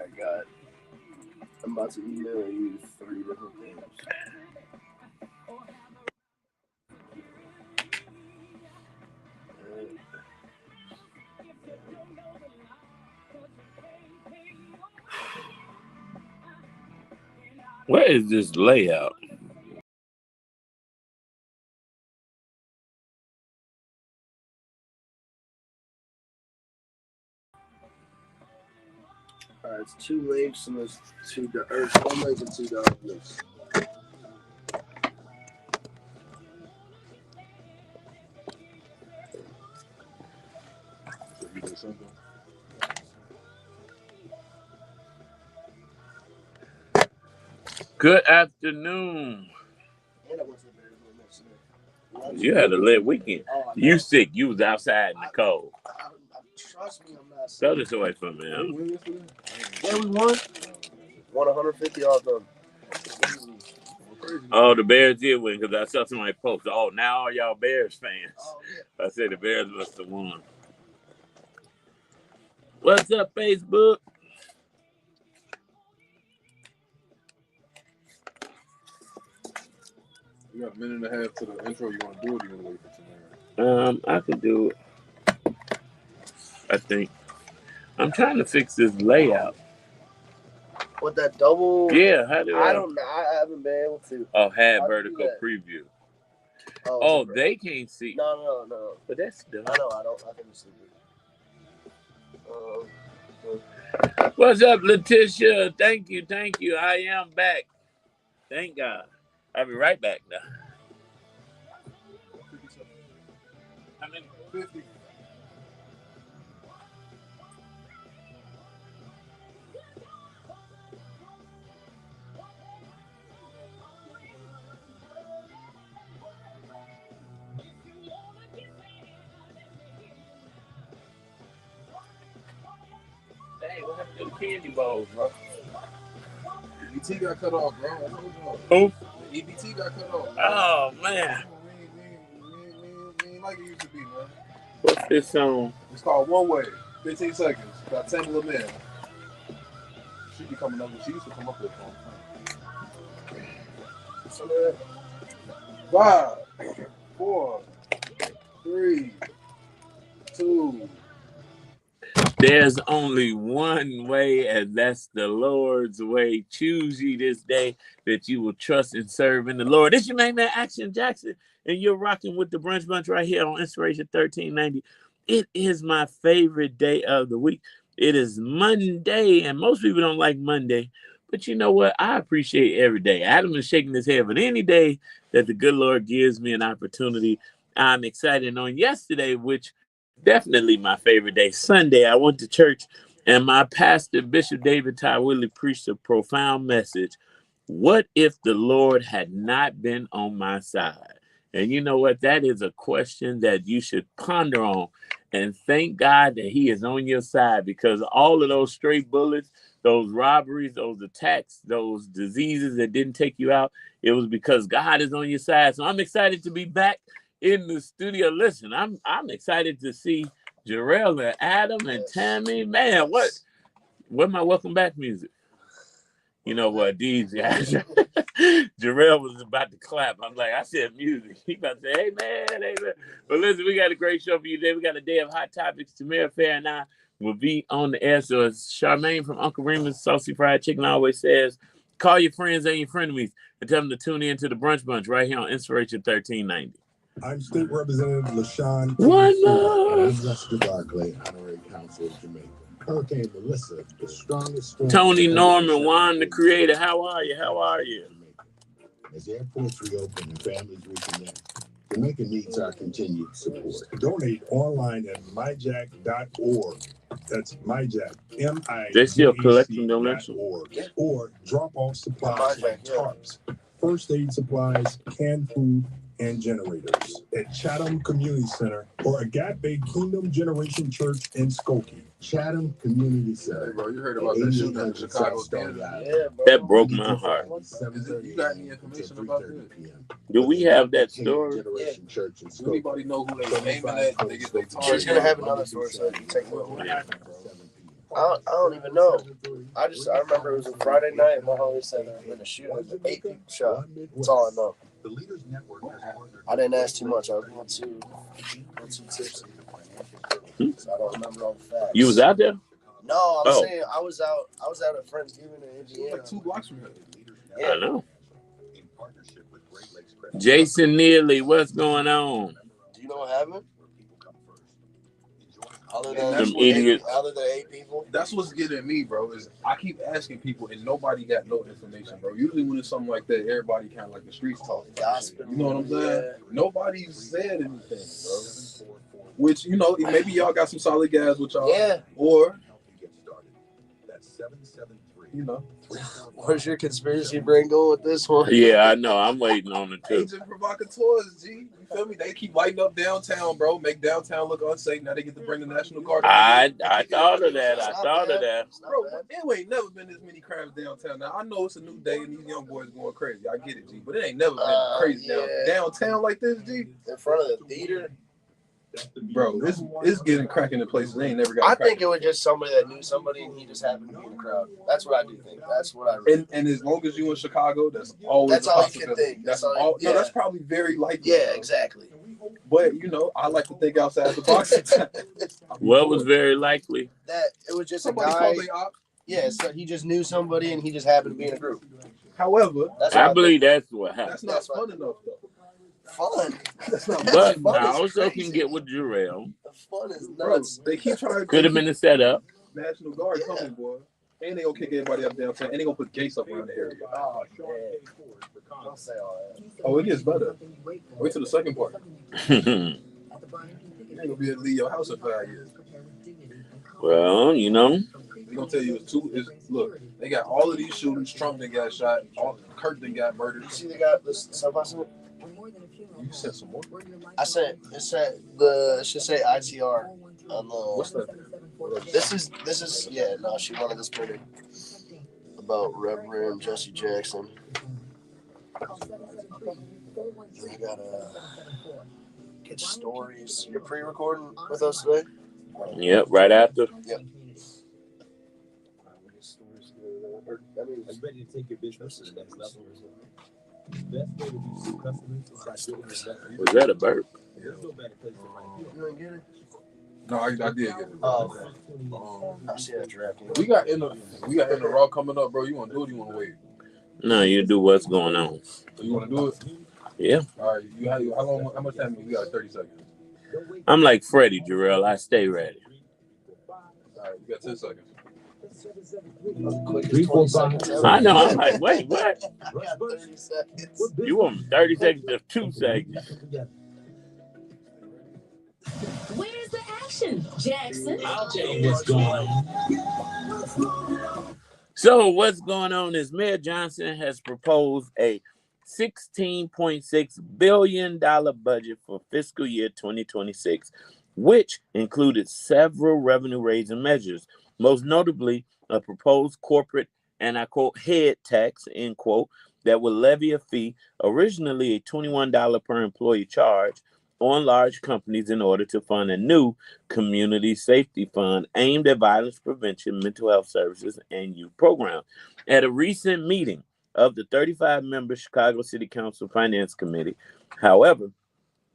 Alright, God. I'm about to email you 3 different things. Where is this layout? It's 2 links and there's 2 1 link and 2 documents. Good afternoon. You had a lit weekend. You sick. You was outside in the cold. Trust me, I'm not sick. Throw this away from me. Yeah, we won. Won 150 all done. Oh, the Bears did win because I saw somebody post. Oh, now all y'all Bears fans. Oh, yeah. I said the Bears must have won. What's up, Facebook? You got a minute and a half to the intro. You want to do it? You want to wait for tomorrow? I could do it. I think. I'm trying to fix this layout. With that double? Yeah, how do I don't know. I haven't been able to. Oh, have vertical preview. Oh, they can't see. No. But that's dumb. I know. I think it's stupid. What's up, Letitia? Thank you. I am back. Thank God. I'll be right back now. How many? 50. Hey, what happened to the candy bowls, bro? EBT got cut off, bro. Who? The EBT got cut off. Oh, man. We ain't like it used to be, man. What's this song? It's called One Way. 15 seconds. Got Tangle of Man. She be coming up with, she used to come up with it all the time. 5, 4, 3, 2. There's only one way, and that's the Lord's way. Choose ye this day that you will trust and serve in the Lord. This your main man, Action Jackson, and you're rocking with the Brunch Bunch right here on Inspiration 1390. It is my favorite day of the week. It is Monday, and most people don't like Monday, but you know what? I appreciate every day. Adam is shaking his head, but any day that the good Lord gives me an opportunity, I'm excited. And on yesterday, which definitely my favorite day, Sunday, I went to church and my pastor, Bishop David Ty Willie, preached a profound message. What if the Lord had not been on my side? And you know what? That is a question that you should ponder on and thank God that he is on your side, because all of those stray bullets, those robberies, those attacks, those diseases that didn't take you out, it was because God is on your side. So I'm excited to be back in the studio. Listen, I'm excited to see Jarrell and Adam and Tammy. Man, what my welcome back music? You know what, these guys. Jarrell was about to clap. I'm like, I said music. He about to say, hey man. But listen, we got a great show for you today. We got a day of hot topics. Tamir Fair and I will be on the air. So as Charmaine from Uncle Remus Saucy Fried Chicken always says, call your friends and your frenemies and tell them to tune in to the Brunch Bunch right here on Inspiration 1390. I'm State Representative LaShawn. One more. Lester Barclay, Honorary Council of Jamaica. Hurricane Melissa, the strongest storm. Tony Norman, Juan the Creator. How are you? As airports reopen and families reconnect, Jamaica needs our continued support. Donate online at myjack.org. That's myjack, M-I-J-A-C.org. They're still collecting donations. Or drop off supplies like tarps, first aid supplies, canned food, and generators at Chatham Community Center or Agape Kingdom Generation Church in Skokie. Chatham Community Center. Hey, bro, you heard about that shooting in Chicago? That broke my heart. You got any information about this? Do we have that story? Generation Church in Do anybody know who they aiming at? They She's gonna have another story, so you take one. I don't even know. I remember it was a Friday night. And my homie said there had been a shooting. 8 people shot. That's all I know. I didn't ask too much. I was going too tipsy. So I don't remember all the facts. You was out there? No, I'm saying I was out at Friendsgiving in Indiana. Like 2 blocks from here. Yeah. I know. Jason Neely, what's going on? Do you know what happened? Other than Some idiots. Other than 8 people. That's what's getting me, bro. Is I keep asking people and nobody got no information, bro. Usually when it's something like that, everybody kind of like the streets talk. You know what I'm saying? Yeah. Nobody said anything, bro. Which maybe y'all got some solid guys with y'all. Yeah. Or Where's your conspiracy brain going with this one? Yeah, I know. I'm waiting on it too. Agent provocateurs, G. You feel me? They keep lighting up downtown, bro. Make downtown look unsafe. Now they get to bring the National Guard. I thought of that. I thought of that. Bro, there ain't never been this many crimes downtown. Now, I know it's a new day and these young boys going crazy. I get it, G. But it ain't never been crazy downtown like this, G. In front of the theater. Bro, it's getting cracking in places they ain't never got. I think it was just somebody that knew somebody and he just happened to be in the crowd. That's what I do think. That's what I really and as long as you in Chicago, that's always that's all you can think. That's all. Yeah. No, that's probably very likely. Yeah, exactly. But I like to think outside the box. What was very likely? That it was just somebody a guy. called the op. Yeah, so he just knew somebody and he just happened to be in a group. However, I believe that's what happened. That's not fun enough, though. Fun. But I also can get with Jarrell. The fun is nuts. Bro, they keep trying. Could have been a setup. National Guard coming, boy. And they gonna kick everybody up downtown. And they gonna put gates up around the area. Oh, don't say all that. Oh, it gets better. Wait till the second part. You ain't gonna be able to leave your house in 5 years. Well, They gonna tell you look, they got all of these shootings. Trump done got shot. Kirk done got murdered. You see they got this stuff I sent? You sent some more? I sent it should say ITR on the. What's that? This is she wanted this printed about Reverend Jesse Jackson. I gotta get stories. You're pre-recording with us today? Yep, right after. Yep. I'm ready to take your business to the next level. Best way to be customers is by building Was that a burp? There's no better place to find you. You didn't get it? No, I did get it. Oh, okay. I see that draft. We got in the raw coming up, bro. You want to do it? Or you want to wait? No, you do what's going on. You want to do it? Yeah. All right. How much time? You got 30 seconds. I'm like Freddie, Jarrell. I stay ready. All right, you got 10 seconds. 3, 4, 5. I know. I'm like, wait, what? I got 30 seconds. You want 30 seconds to 2 seconds? Where's the action, Jackson? I'll tell you what's going on. So what's going on is Mayor Johnson has proposed a $16.6 billion budget for fiscal year 2026, which included several revenue-raising measures, most notably a proposed corporate, and I quote, head tax, end quote, that would levy a fee, originally a $21 per employee charge, on large companies in order to fund a new community safety fund aimed at violence prevention, mental health services, and youth programs. At a recent meeting of the 35-member Chicago City Council Finance Committee, however,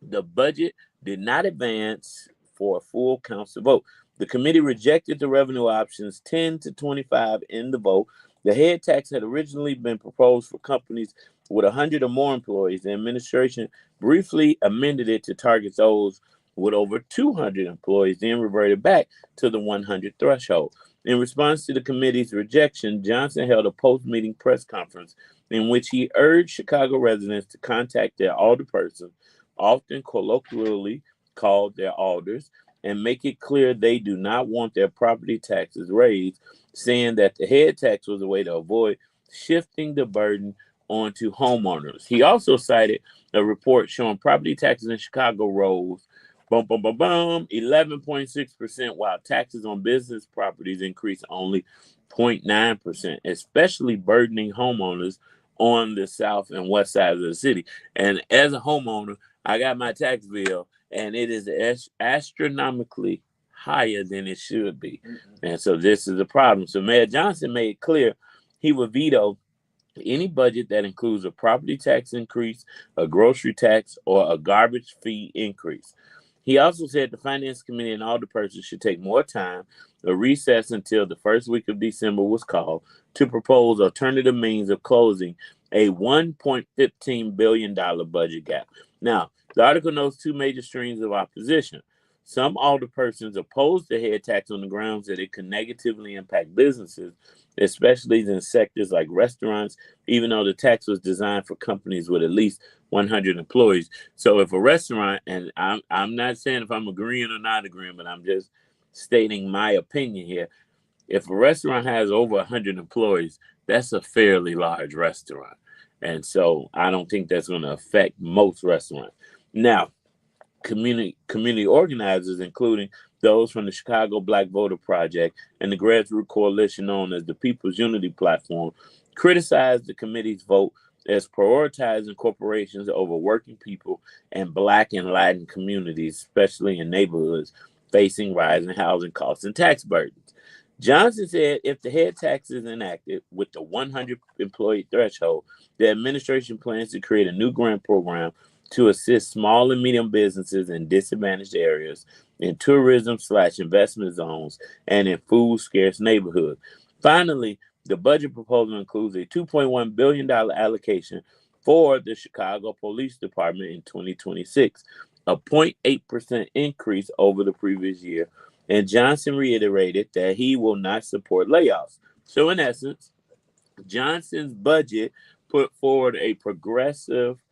the budget did not advance for a full council vote. The committee rejected the revenue options 10 to 25 in the vote. The head tax had originally been proposed for companies with 100 or more employees. The administration briefly amended it to target those with over 200 employees, then reverted back to the 100 threshold. In response to the committee's rejection, Johnson held a post-meeting press conference in which he urged Chicago residents to contact their alderperson, often colloquially called their alders, and make it clear they do not want their property taxes raised, saying that the head tax was a way to avoid shifting the burden onto homeowners. He also cited a report showing property taxes in Chicago rose 11.6%, while taxes on business properties increased only 0.9%, especially burdening homeowners on the south and west sides of the city. And as a homeowner, I got my tax bill, and it is astronomically higher than it should be. And so this is a problem. So Mayor Johnson made it clear he would veto any budget that includes a property tax increase, a grocery tax, or a garbage fee increase. He also said the Finance Committee and alderpersons should take more time, a recess until the first week of December was called, to propose alternative means of closing a $1.15 billion budget gap. Now, the article notes two major streams of opposition. Some alderpersons opposed the head tax on the grounds that it could negatively impact businesses, especially in sectors like restaurants, even though the tax was designed for companies with at least 100 employees. So if a restaurant, and I'm not saying if I'm agreeing or not agreeing, but I'm just stating my opinion here. If a restaurant has over 100 employees, that's a fairly large restaurant. And so I don't think that's going to affect most restaurants. Now, community organizers, including those from the Chicago Black Voter Project and the grassroots coalition known as the People's Unity Platform, criticized the committee's vote as prioritizing corporations over working people and Black and Latin communities, especially in neighborhoods facing rising housing costs and tax burdens. Johnson said if the head tax is enacted with the 100 employee threshold, the administration plans to create a new grant program to assist small and medium businesses in disadvantaged areas, in tourism/investment zones, and in food scarce neighborhoods. Finally, the budget proposal includes a $2.1 billion allocation for the Chicago Police Department in 2026, a 0.8% increase over the previous year. And Johnson reiterated that he will not support layoffs. So in essence, Johnson's budget put forward a progressive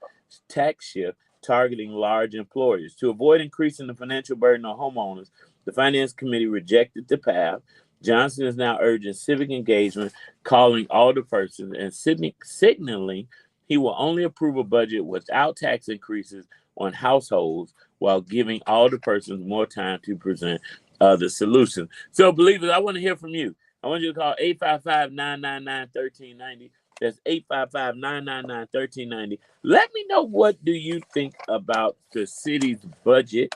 tax shift targeting large employers. To avoid increasing the financial burden on homeowners, the Finance Committee rejected the path. Johnson is now urging civic engagement, calling alderpersons, and signaling he will only approve a budget without tax increases on households while giving alderpersons more time to present the solution. So, believers, I want to hear from you. I want you to call 855-999-1390. That's 855-999-1390. Let me know, what do you think about the city's budget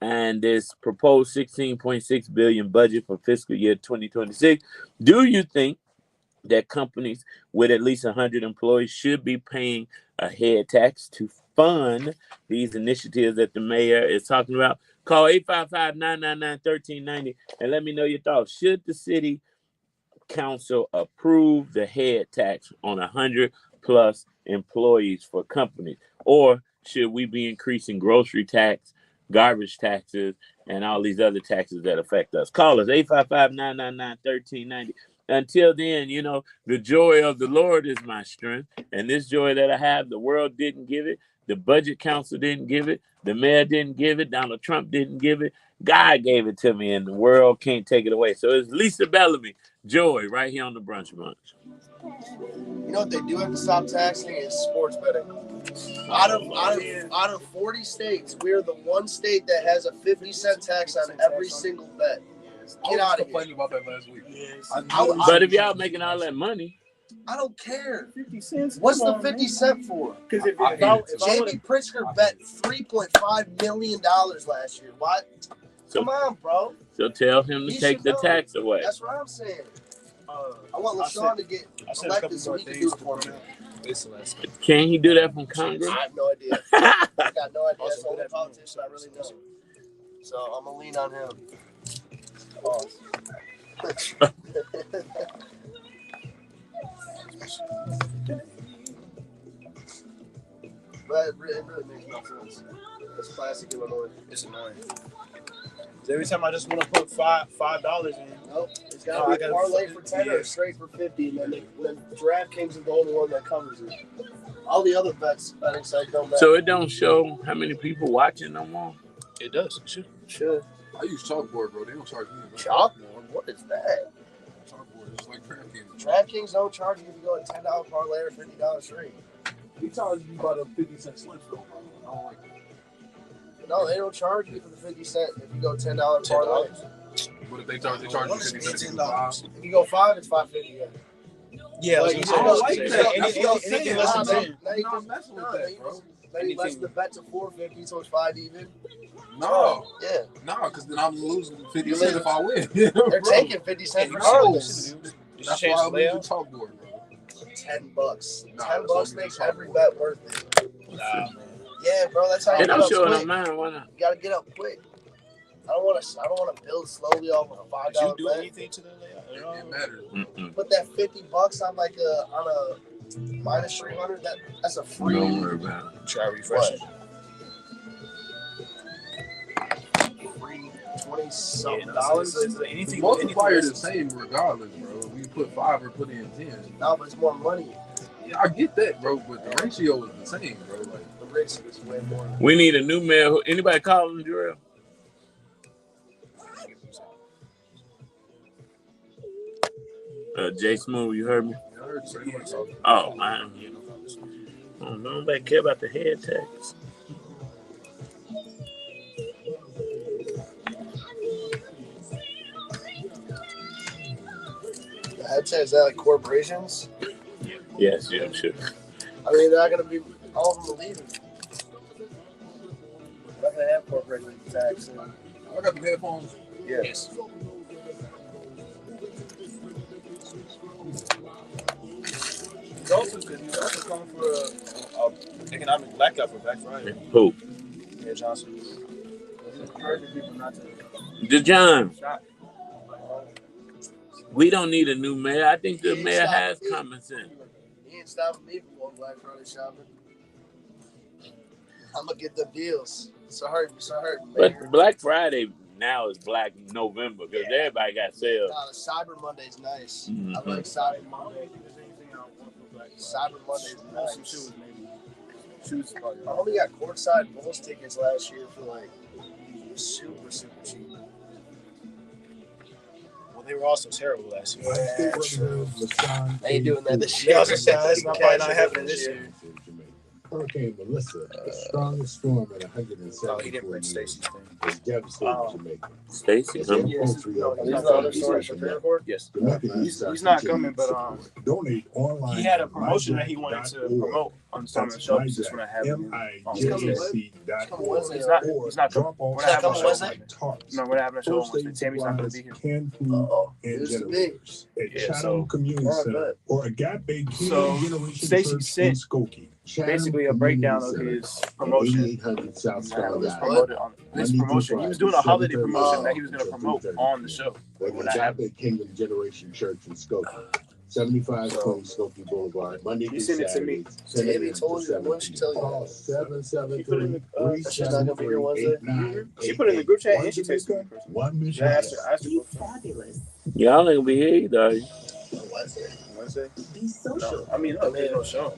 and this proposed $16.6 billion budget for fiscal year 2026? Do you think that companies with at least 100 employees should be paying a head tax to fund these initiatives that the mayor is talking about? Call 855-999-1390 and let me know your thoughts. Should the city council approve the head tax on 100 plus employees for companies? Or should we be increasing grocery tax, garbage taxes, and all these other taxes that affect us? Call us 855-999-1390. Until then, you know, the joy of the Lord is my strength. And this joy that I have, the world didn't give it. The budget council didn't give it. The mayor didn't give it. Donald Trump didn't give it. God gave it to me, and the world can't take it away. So it's Lisa Bellamy, joy, right here on the Brunch Bunch. You know what they do have to stop taxing is sports betting. Out of 40 states, we're the one state that has a 50-cent tax on every single bet. Get out of here. Complaining about that last week. But if y'all making all that money, I don't care. 50 cents. What's the 50 cent for? Because if J.B. Pritzker bet $3.5 million last year. What? Come on, bro. So tell him to take the tax away. That's what I'm saying. I want LaShawn to get elected so he can do it for me. Can he do that from Congress? I have no idea. I got no idea. That's the only politician I really know. So I'm going to lean on him. But it really makes no sense. It's classic Illinois. It's annoying. Every time I just want to put $5 in. Nope. It's got to be a parlay for 10 or straight for 50. And then DraftKings is the only one that covers it. All the other bets, betting sites don't bet. So it don't show how many people watching no more? It does. It should. I use chalkboard, bro. They don't charge me. Chalkboard? What is that? Chalkboard. It's like DraftKings. DraftKings don't charge you if you go a $10 parlay or $50 straight. He charges you about a 50-cent slip, though, bro. I don't like that. No, they don't charge you for the 50 cent if you go $10 parlay. But if they charge you 50 cents, if you go 5, it's $5.50. Yeah, like, I don't like that. Anything less than 10. I'm not messing with that, bro. penny less than the bet to 450, so it's 5 even. No. Yeah. No, because then I'm losing 50 cents if I win. They're taking 50 cents regardless. That's why I moved the chalkboard, bro. $10. Nah, $10 makes every bet worth it. Nah, man. Yeah, bro, that's how you And get I'm up sure quick. on mine. Why not? You gotta get up quick. I don't want to build slowly off of a $5 Did you do bet. anything to the layout? It matters. Mm-mm. Put that $50 on like a minus 300. That's a free. Don't worry about it. Try refresh it. Free $20-something Yeah, dollars. so The anything multiplier is the same regardless, bro. We put 5 or put in 10. No, but it's more money. Yeah, I get that, bro, but the ratio is the same, bro. Like, The ratio is way more. We need a new mayor. Anybody calling Jarrell? Jay Smooth, you heard me? I heard somebody talking. Oh, man. Oh, nobody care about the head tax. The headset, is that like corporations? Yes, yeah, sure. I mean, they're not going to be, all of them are leaving. But they have corporation tax. I got the headphones. Yes. He's also good. He's also calling for a economic blackout for Black Friday. Who? Yeah, Johnson. He's encouraging people not to DeJohn, shop. we don't need a new mayor. I think the He mayor ain't has stopping me. common sense. He ain't stopping me from going Black Friday shopping. I'm going to get the deals. Sorry, But Mayor. Black Friday now is Black November because everybody got sales. Nah, the Cyber Monday's nice. Mhm. I like Cyber Monday. Cyber Monday's nice. Shoes, maybe. Shoes, probably. I only got courtside Bulls tickets last year for like super cheap. Well, they were also terrible last year. Yeah, true. LaShawn They ain't doing that this year. Yeah, I was gonna say, that's probably not happening this year. Hurricane Melissa, the strongest storm in 174 Oh, he didn't bring years, Stacy's thing. is devastating Jamaica. Stacy, It's huh? in poultry of These the are the other United stories States. for Fairport? Yes. Jamaican He's East not Side coming, but support. Donate online. he had a at promotion that he wanted to promote on some of the shows. Just want to have him. MIJC.org. He's not coming. Or We're not having a show. Wednesday? No, we're not having a show on Wednesday. Tammy's not going to be here. Canned food and Here's the generators at Yeah, Chatham so- Community Alright, Center bet. or Agape Kingdom So, Generation Stacey Church sent in Skokie. Chatham Basically, a breakdown of Community his Center, promotion. 8800 South He Star was Drive. promoted on this Monday through promotion. He was doing a Friday, holiday 7:30 promotion that he was until going to promote 3:30. on the show. At We're the not having. Agape Kingdom Generation Church in Skokie. 7520 Skokie Boulevard, Monday He through sent it to me. Saturday. Tammy told you, what she tell you? Call She put in the, 773 she's not gonna be here Wednesday? She put it in the group chat and she texted me. One mission. I asked her. Be fabulous. Y'all ain't gonna be here either, are you? Wednesday. Wednesday? Be social. No. I mean, no, there's no show.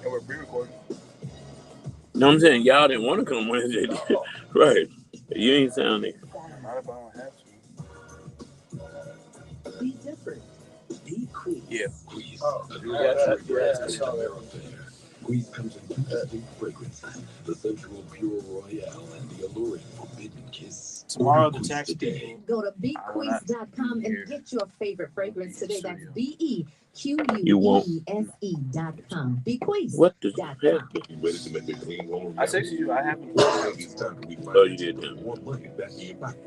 And we're pre-recording. No, I'm saying y'all didn't want to come Wednesday. Right. You ain't sounding. Not if I don't have to. Be different. Be queen. Yeah. Oh, Yeah, I saw that. Squeeze comes in two distinct fragrances, the sensual pure royale and the alluring forbidden kiss. Tomorrow, the Squeeze tax today. people. Go to bequeeze.com and get your favorite fragrance today. That's You won't. BEQUEEZE.com. Bequeeze. What the .com. heck? Ready to make the clean home? I texted you. I haven't. It's time to refinance. Oh, you did, huh? More money back in your pocket.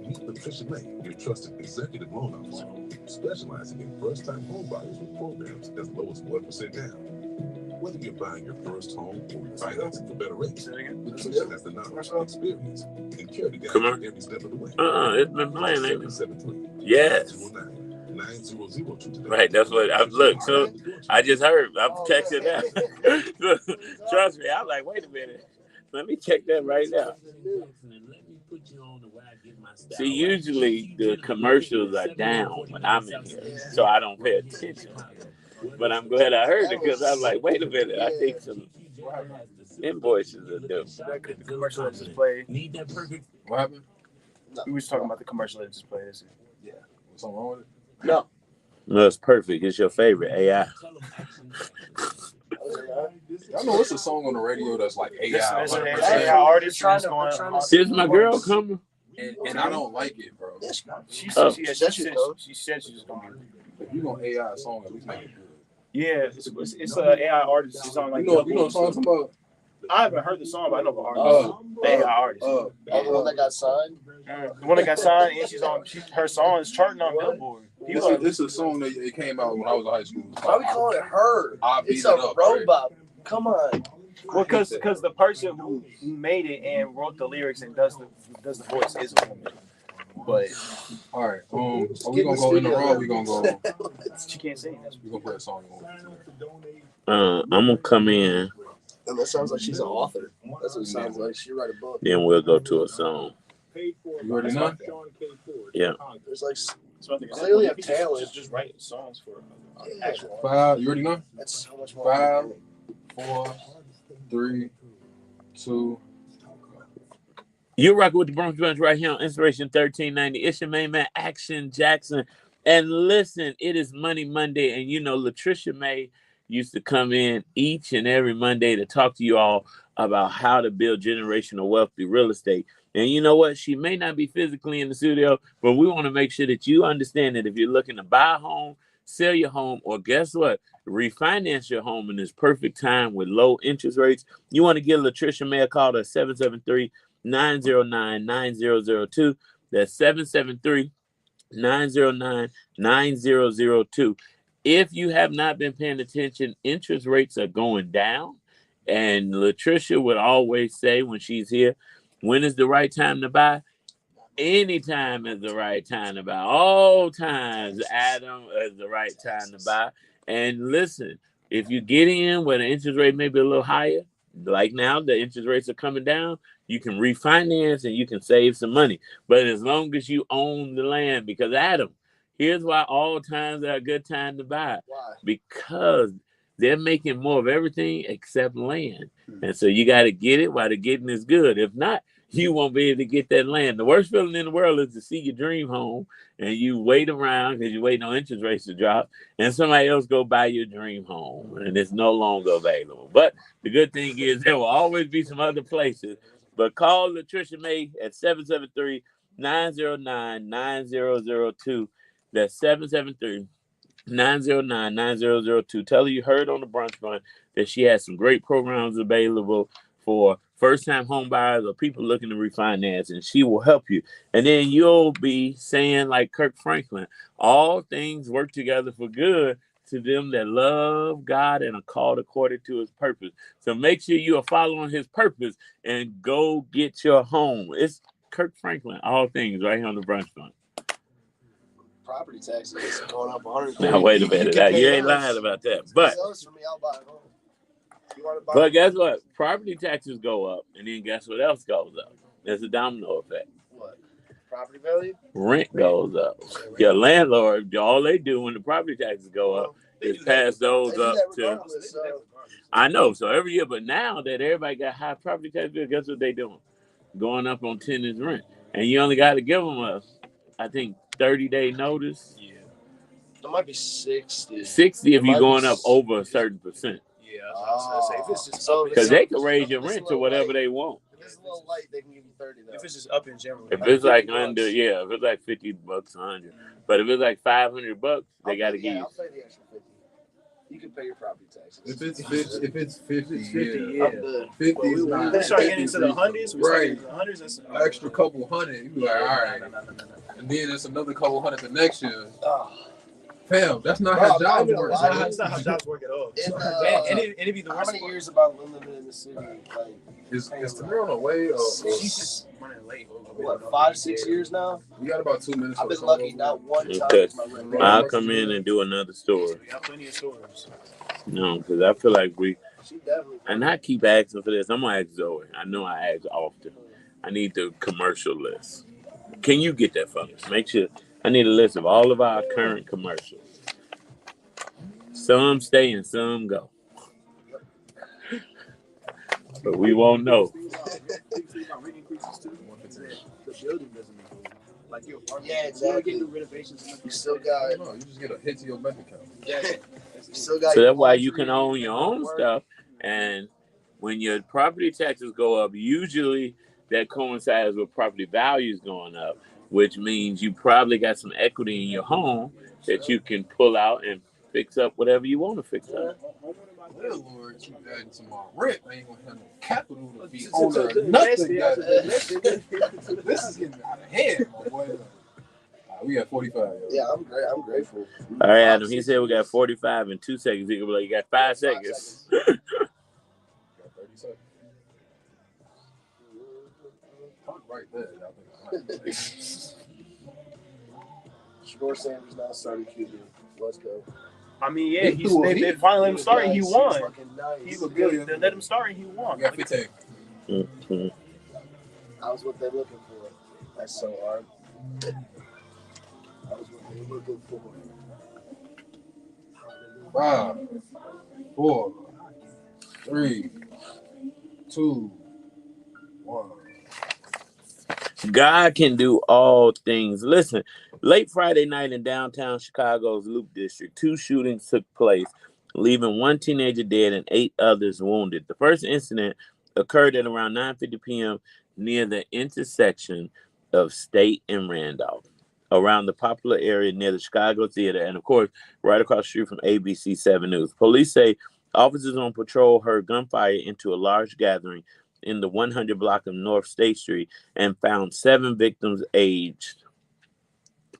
Meet Patricia May, your trusted executive loan officer, specializing in first-time home buyers with programs as low as 1% down. Whether you're buying your first home or refinancing for better rates, Say it again. Patricia has the knowledge, experience, and care to guide Come you on. every step of the way. It's been playing, ain't it? 773 Yes. 900 today. Right, that's what I look. So I just heard. I'm texting that. Trust me. I'm like, wait a minute. Let me check that right now. See, usually the commercials are down when I'm in here, so I don't pay attention. But I'm glad I heard it because I'm like, wait a minute. I think some invoices are due. The commercial that just played. What happened? We was talking about the commercial that just played. Yeah. What's something wrong with it? No. No, it's perfect. It's your favorite AI. Y'all know it's a song on the radio that's like AI. There's an like, AI artist that's going on. Here's my girl coming. and I don't like it, bro. She Oh. said she said she's going to be. If you gonna AI a song, at least make it good. Yeah, it's an AI artist. It's on like You know what I'm talking about? I haven't heard the song, but I know the artist. They are artists. The one that got signed? The one that got signed, and her song is charting on Billboard. It's a song that it came out when I was in high school. Why are we calling it her? It's a robot. Right? Come on. Well, because the person who made it and wrote the lyrics and does the voice is a woman. But all right, are we gonna go in the raw? We gonna go. She can't sing. We gonna put a song on. I'm gonna come in. And that sounds like she's an author. That's what it sounds like. She write a book. Then we'll go to a song. You already know? Yeah. There's like clearly a talent. Just write songs for actual. 5. You already know? That's so much more. 5, 4, 3, 2. You're rocking with the Brunch right here on Inspiration 1390. It's your main man, Action Jackson. And listen, it is Money Monday. And you know, Latricia May used to come in each and every Monday to talk to you all about how to build generational wealth through real estate. And you know what? She may not be physically in the studio, but we want to make sure that you understand that if you're looking to buy a home, sell your home, or guess what? Refinance your home in this perfect time with low interest rates, you want to give Latricia May a call at 773-909-9002. That's 773-909-9002. If you have not been paying attention, interest rates are going down. And Latricia would always say when she's here, when is the right time to buy? Anytime is the right time to buy. All times, Adam, is the right time to buy. And listen, if you get in where the interest rate may be a little higher, like now the interest rates are coming down, you can refinance and you can save some money. But as long as you own the land, because Adam, here's why all times are a good time to buy. Why? Because they're making more of everything except land. And so you got to get it while the getting is good. If not, you won't be able to get that land. The worst feeling in the world is to see your dream home and you wait around because you're waiting on interest rates to drop and somebody else go buy your dream home and it's no longer available. But the good thing is there will always be some other places. But call Latricia May at 773-909-9002. That's 773-909-9002. Tell her you heard on the Brunch Fund that she has some great programs available for first-time home buyers or people looking to refinance, and she will help you. And then you'll be saying, like Kirk Franklin, all things work together for good to them that love God and are called according to his purpose. So make sure you are following his purpose and go get your home. It's Kirk Franklin, all things right here on the Brunch Fund. Property taxes going up 100. Now wait a minute. You ain't lying about that. But guess what? Property taxes go up, and then guess what else goes up? There's a domino effect. What? Property value? Rent goes up. Your landlord, all they do when the property taxes go up is pass those up to. I know. So every year, but now that everybody got high property tax bills, guess what they doing? Going up on tenants' rent, and you only got to give them I think 30-day notice. Yeah. It might be 60. 60 if you're going up over a certain percent. Because they can raise your rent to whatever they want. If it's a little light, they can give you 30 though. If it's just up in general. If it's like under, if it's like $50, 100. But if it's like $500, they got to give you. I'll pay the extra 50. You can pay your property taxes. If it's 50, yeah. I'm good. 50 is not. We start getting into the hundreds. Right. The hundreds. That's extra couple hundred. You be like, all right. And then there's another couple hundred the next year. Fam, that's not how jobs work. That's not how jobs work at all. And it'd be the worst. How many years about living in the city? Like, is Tamir on the way? He's just running late. What, 5-6 years now? We got about 2 minutes. I've been lucky not one time. Okay. I'll come in and do another story. We got plenty of stories. No, because I feel like and I keep asking for this. I'm going to ask Zoe. I know I ask often. I need the commercial list. Can you get that for me? Make sure. I need a list of all of our current commercials. Some stay and some go. But we won't know. Yeah, exactly. You still got. No, you just get a hit to your bank account. Yeah. You still got. So that's why you can own your own stuff. And when your property taxes go up, usually that coincides with property values going up, which means you probably got some equity in your home that you can pull out and fix up whatever you want to fix up. Landlord keep adding to my rent. I ain't gonna have no capital to be owner of nothing. This is getting out of hand, my boy. We got 45. Yo. Yeah, I'm grateful. All right, Adam. He said we got 45 in 2 seconds. He could be like, you got 5 seconds. Got 30 seconds. Right there. Shador Sanders now starting QB. Let's go. I mean, yeah, they finally let him start and he won. He was good. They let him start and he won. We got 15. Mm-hmm. That was what they're looking for. That's so hard. That was what they were looking for. 5, 4, 3, 2, 1. God can do all things. Listen, late Friday night in downtown Chicago's Loop District, 2 shootings took place, leaving 1 teenager dead and 8 others wounded. The first incident occurred at around 9:50 p.m. near the intersection of State and Randolph, around the popular area near the Chicago Theater, and of course, right across the street from ABC 7 News. Police say officers on patrol heard gunfire into a large gathering in the 100 block of North State Street and found 7 victims aged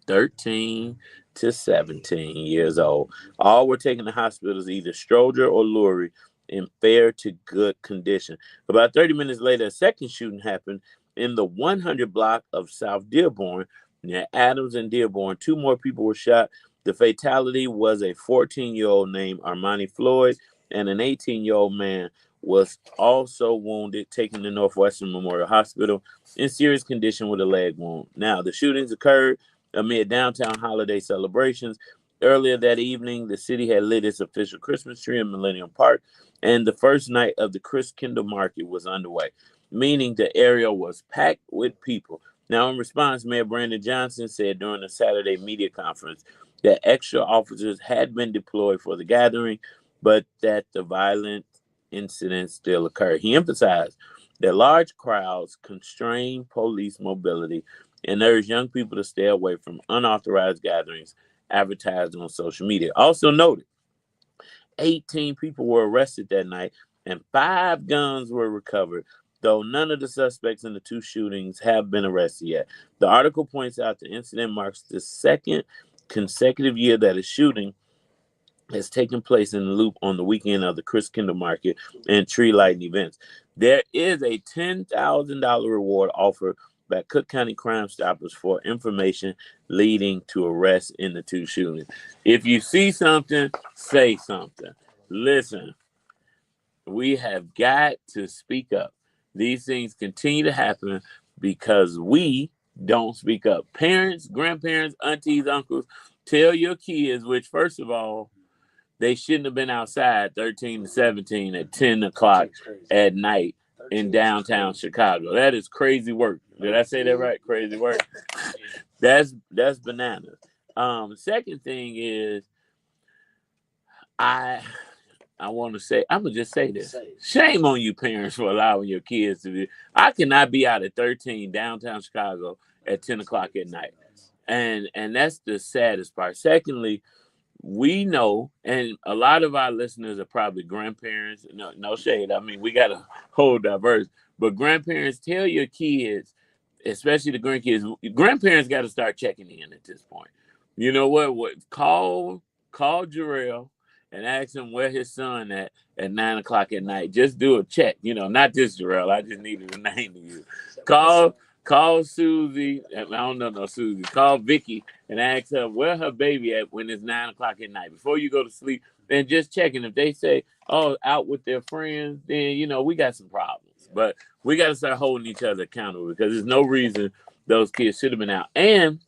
13 to 17 years old. All were taken to hospitals, either Stroger or Lurie, in fair to good condition. About 30 minutes later, a second shooting happened in the 100 block of South Dearborn near Adams and Dearborn. 2 more people were shot. The fatality was a 14-year-old named Armani Floyd, and an 18-year-old man was also wounded, taken to Northwestern Memorial Hospital in serious condition with a leg wound. Now, the shootings occurred amid downtown holiday celebrations. Earlier that evening, the city had lit its official Christmas tree in Millennium Park, and the first night of the Christkindle Market was underway, meaning the area was packed with people. Now, in response, Mayor Brandon Johnson said during a Saturday media conference that extra officers had been deployed for the gathering, but that the violent incidents still occur. He emphasized that large crowds constrain police mobility and urged young people to stay away from unauthorized gatherings advertised on social media. Also noted, 18 people were arrested that night and 5 guns were recovered, though none of the suspects in the 2 shootings have been arrested yet. The article points out the incident marks the 2nd consecutive year that a shooting has taken place in the Loop on the weekend of the Christkindle Market and tree lighting events. There is a $10,000 reward offered by Cook County Crime Stoppers for information leading to arrests in the 2 shootings. If you see something, say something. Listen, we have got to speak up. These things continue to happen because we don't speak up. Parents, grandparents, aunties, uncles, tell your kids, which first of all, they shouldn't have been outside 13 to 17 at 10 o'clock at night in downtown Chicago. That is crazy work. Did I say that right? Crazy work. That's bananas. Second thing is, I want to say, I'm going to just say this. Shame on you parents for allowing your kids to be. I cannot be out at 13 downtown Chicago at 10 o'clock at night. And that's the saddest part. Secondly, we know, and a lot of our listeners are probably grandparents. No shade. I mean, we got a whole diverse. But grandparents, tell your kids, especially the grandkids, grandparents got to start checking in at this point. You know what? Call Jarrell and ask him where his son at 9 o'clock at night. Just do a check. Not this Jarrell. I just needed a name to use. Call Susie. I don't know no Susie. Call Vicky and ask her where her baby at when it's 9 o'clock at night. Before you go to sleep, then just checking. If they say, oh, out with their friends, then, we got some problems. But we got to start holding each other accountable because there's no reason those kids should have been out. And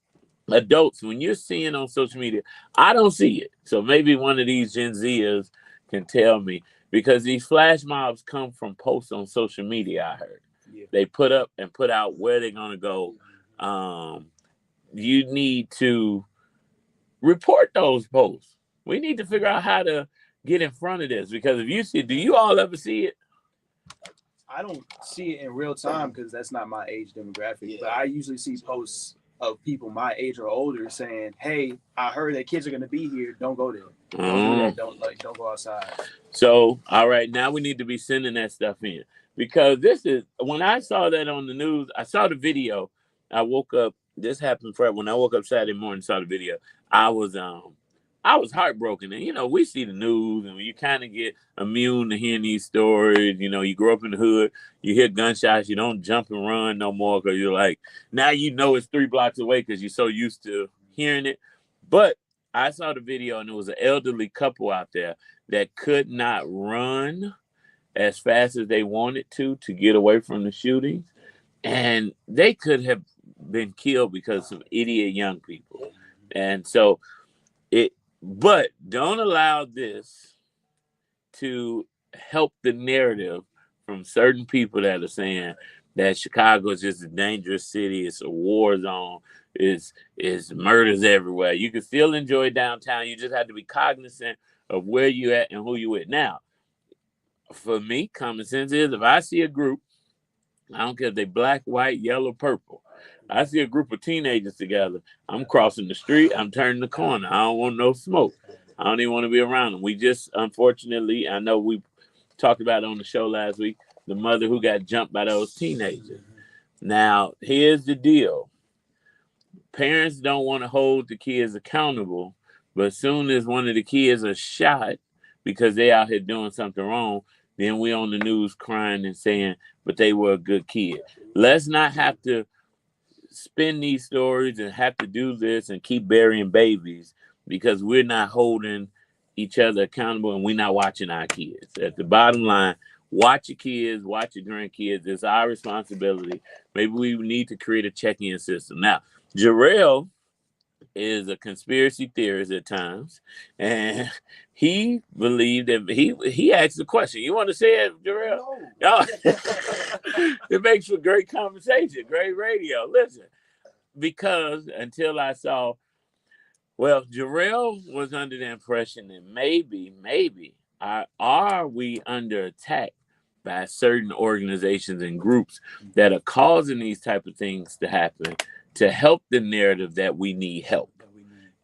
adults, when you're seeing on social media, I don't see it. So maybe one of these Gen Zers can tell me, because these flash mobs come from posts on social media, I heard. Yeah. They put up and put out where they're going to go. You need to report those posts. We need to figure out how to get in front of this, because if you see, do you all ever see it? I don't see it in real time because that's not my age demographic. Yeah. But I usually see posts of people my age or older saying, hey, I heard that kids are going to be here. Don't go there. Don't do that. Don't go outside. So, all right, now we need to be sending that stuff in because this is when I saw that on the news. I saw the video. I woke up. This happened when I woke up Saturday morning. Saw the video. I was heartbroken, and we see the news, and you kind of get immune to hearing these stories. You grow up in the hood, you hear gunshots, you don't jump and run no more because you're like now it's 3 blocks away because you're so used to hearing it. But I saw the video, and it was an elderly couple out there that could not run as fast as they wanted to get away from the shootings. And they could have been killed because of idiot young people. And so but don't allow this to help the narrative from certain people that are saying that Chicago is just a dangerous city. It's a war zone. It's murders everywhere. You can still enjoy downtown. You just have to be cognizant of where you at and who you with. Now, for me, common sense is if I see a group, I don't care if they black, white, yellow, purple. I see a group of teenagers together. I'm crossing the street. I'm turning the corner. I don't want no smoke. I don't even want to be around them. We just, unfortunately, I know we talked about it on the show last week, the mother who got jumped by those teenagers. Now, here's the deal. Parents don't want to hold the kids accountable, but as soon as one of the kids are shot because they out here doing something wrong, then we on the news crying and saying, but they were a good kid. Let's not have to spin these stories and have to do this and keep burying babies because we're not holding each other accountable and we're not watching our kids. At the bottom line, watch your kids, watch your grandkids. It's our responsibility. Maybe we need to create a check-in system. Now, Jarrell is a conspiracy theorist at times, and he believed that he asked the question. You want to say it, Jarrell? No. It makes for great conversation, great radio. Listen, because until I saw, Jarrell was under the impression that maybe are we under attack by certain organizations and groups that are causing these type of things to happen to help the narrative that we need help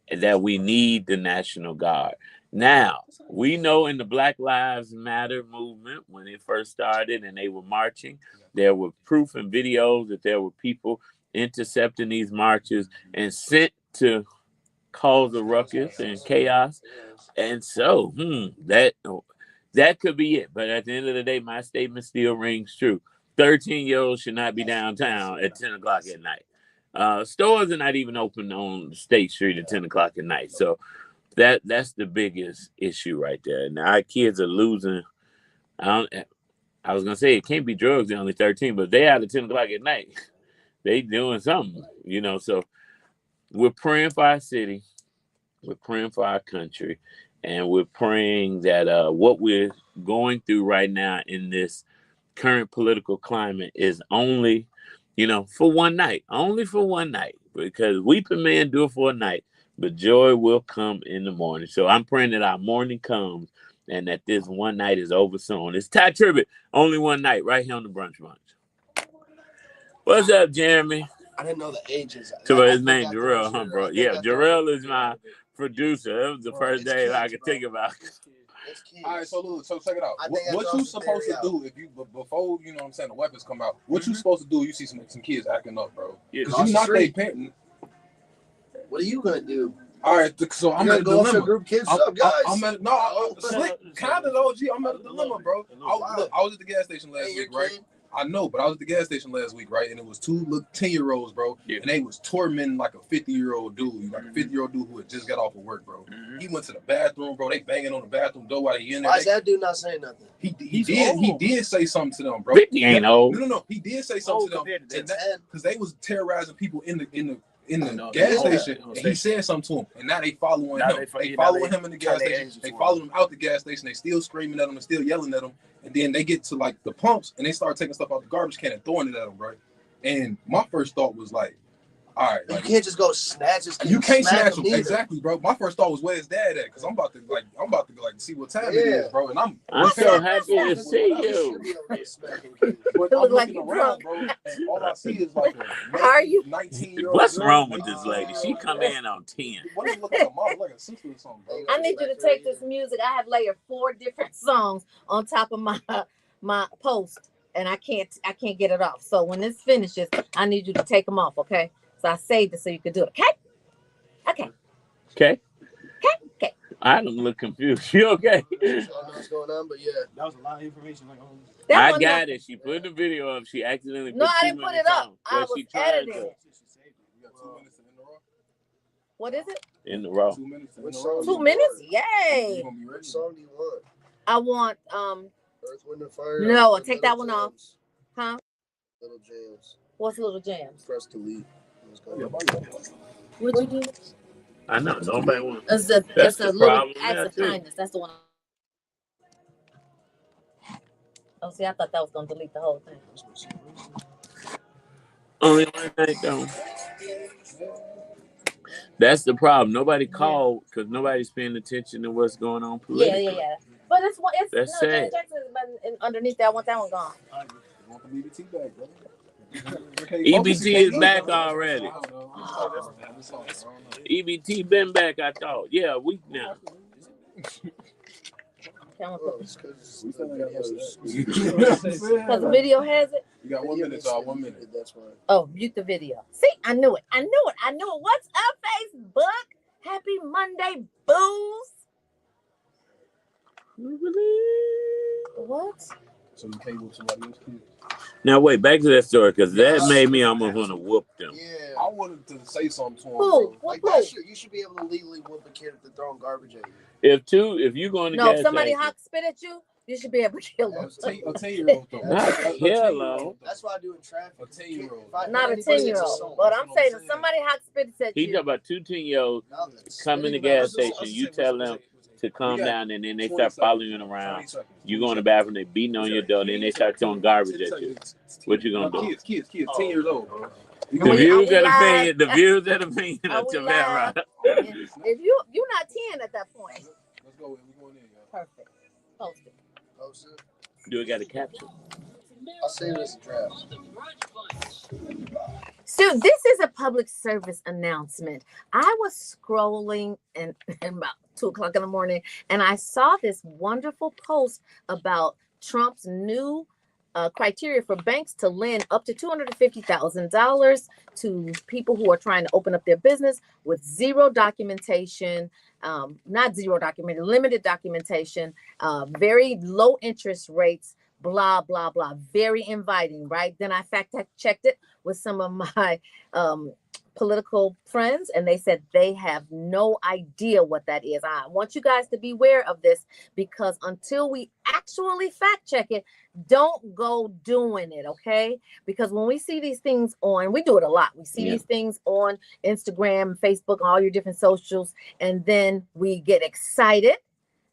and that we need the National Guard. Now, we know in the Black Lives Matter movement, when it first started and they were marching, there were proof and videos that there were people intercepting these marches and sent to cause a ruckus and chaos. And so, that could be it. But at the end of the day, my statement still rings true. 13-year-olds should not be downtown at 10 o'clock at night. Stores are not even open on State Street at 10 o'clock at night. So that's the biggest issue right there. Now, our kids are losing. I was going to say it can't be drugs. They're only 13, but they out at 10 o'clock at night. They doing something, So we're praying for our city. We're praying for our country. And we're praying that what we're going through right now in this current political climate is only, for one night. Only for one night. Because weeping may endure for a night, but joy will come in the morning. So I'm praying that our morning comes and that this one night is over soon. It's Ty Tribbett, only one night, right here on the Brunch. What's up, Jeremy? I didn't know the ages. So his name Jarrell, huh, bro? Yeah, Jarrell is my producer. That was the first day I could think about. All right, so check it out. What you supposed to do if you before the weapons come out? What you supposed to do? You see some kids acting up, bro? Because you not their parent. What are you gonna do? All right, so I'm at a dilemma. Group kids, up, guys? I'm at Slick, kind of OG. I'm at a dilemma, bro. I was at the gas station last week, right? I know, but I was at the gas station last week, right? And it was 2 little 10-year-olds, bro. Yeah. And they was tormenting like a 50-year-old dude, like a 50-year-old dude who had just got off of work, bro. Mm-hmm. He went to the bathroom, bro. They banging on the bathroom door while he in there. Why is that dude not saying nothing? He did say something to them, bro. 50 ain't old. No. He did say something to them because they was terrorizing people in the gas station, and he said something to him, and now they following him. They following him in the gas station. They following him out the gas station. They still screaming at him and still yelling at him. And then they get to like the pumps, and they start taking stuff out the garbage can and throwing it at him, right? And my first thought was like, All right, You like, can't just go snatch his. you can't snatch him. either. Exactly, bro. My first thought was, where's his dad at? Because I'm about to like see what time it is, bro. And I'm so happy to see You you. should be able to smack him, kid. But I'm looking around, bro, and all I see is like a How are you? 19-year-old. What's wrong with this lady? She come in on 10. What does it look like a mom, like a sister or something, bro? I need you to take this music. I have layered 4 different songs on top of my post, and I can't get it off. So when this finishes, I need you to take them off, okay? So I saved it so you could do it, okay? Okay. Okay. Okay. Okay. I don't look confused. You okay? I don't know what's going on, but yeah. That was a lot of information. Like, I got it. She put the video up. She accidentally No, put I didn't put it up. I was editing it. What is it? In the raw. 2 minutes. 2 minutes? Yay! What song do you want? I want Earth, Wind, and Fire. No, take that one off. Huh? Little Jams. What's Little Jams? Press delete. What'd you do? I know. Nobody wants. It's That's a the little problem act now, of too. kindness. That's the one. Oh, see, I thought that was gonna delete the whole thing. Only one night though. That's the problem. Nobody called because nobody's paying attention to what's going on politically. Yeah. But it's That's no, sad. Janet Jackson is underneath that. I want that one gone. Want the EBT back, bro. EBT is back already. EBT been back, I thought. Yeah, a week now. Because Because the video has it. You got 1 minute, y'all. 1 minute. That's why. Oh, mute the video. See, I knew it. What's up, Facebook? Happy Monday, booze. What? So you can't with somebody else's kids. Now wait, back to that story because that made me almost want to whoop them. Yeah. I wanted to say something to him. Who? Bro. Like that shit, you should be able to legally whoop a kid if they're throwing garbage at you. If you go in the No, gas if somebody station, hawk spit at you, you should be able to kill them. A 10-year-old though. not hello. That's why I do in traffic. A 10-year-old. Not a 10-year-old. But I'm saying if somebody hawk spits at He you. talking about 2 10-year-olds come in the gas station. You tell them to calm down, and then they start following you around. You go in the bathroom, they beating on your door, then they start throwing garbage at you. What you gonna do? Kids, 10 years old, bro. The views that are opinion, of Tavera. If you're not 10 at that point. Let's go. We're going in, y'all. Perfect. Post it. Post it. Do it got a caption? I'll save this draft. So this is a public service announcement. I was scrolling and about 2:00 in the morning, and I saw this wonderful post about Trump's new criteria for banks to lend up to $250,000 to people who are trying to open up their business with zero documentation, not zero documented, limited documentation, very low interest rates, blah, blah, blah. Very inviting, right? Then I fact checked it with some of my political friends, and they said they have no idea what that is. I want you guys to be aware of this, because until we actually fact check it, don't go doing it, okay? Because when we see these things on, we do it a lot. We see these things on Instagram, Facebook, all your different socials, and then we get excited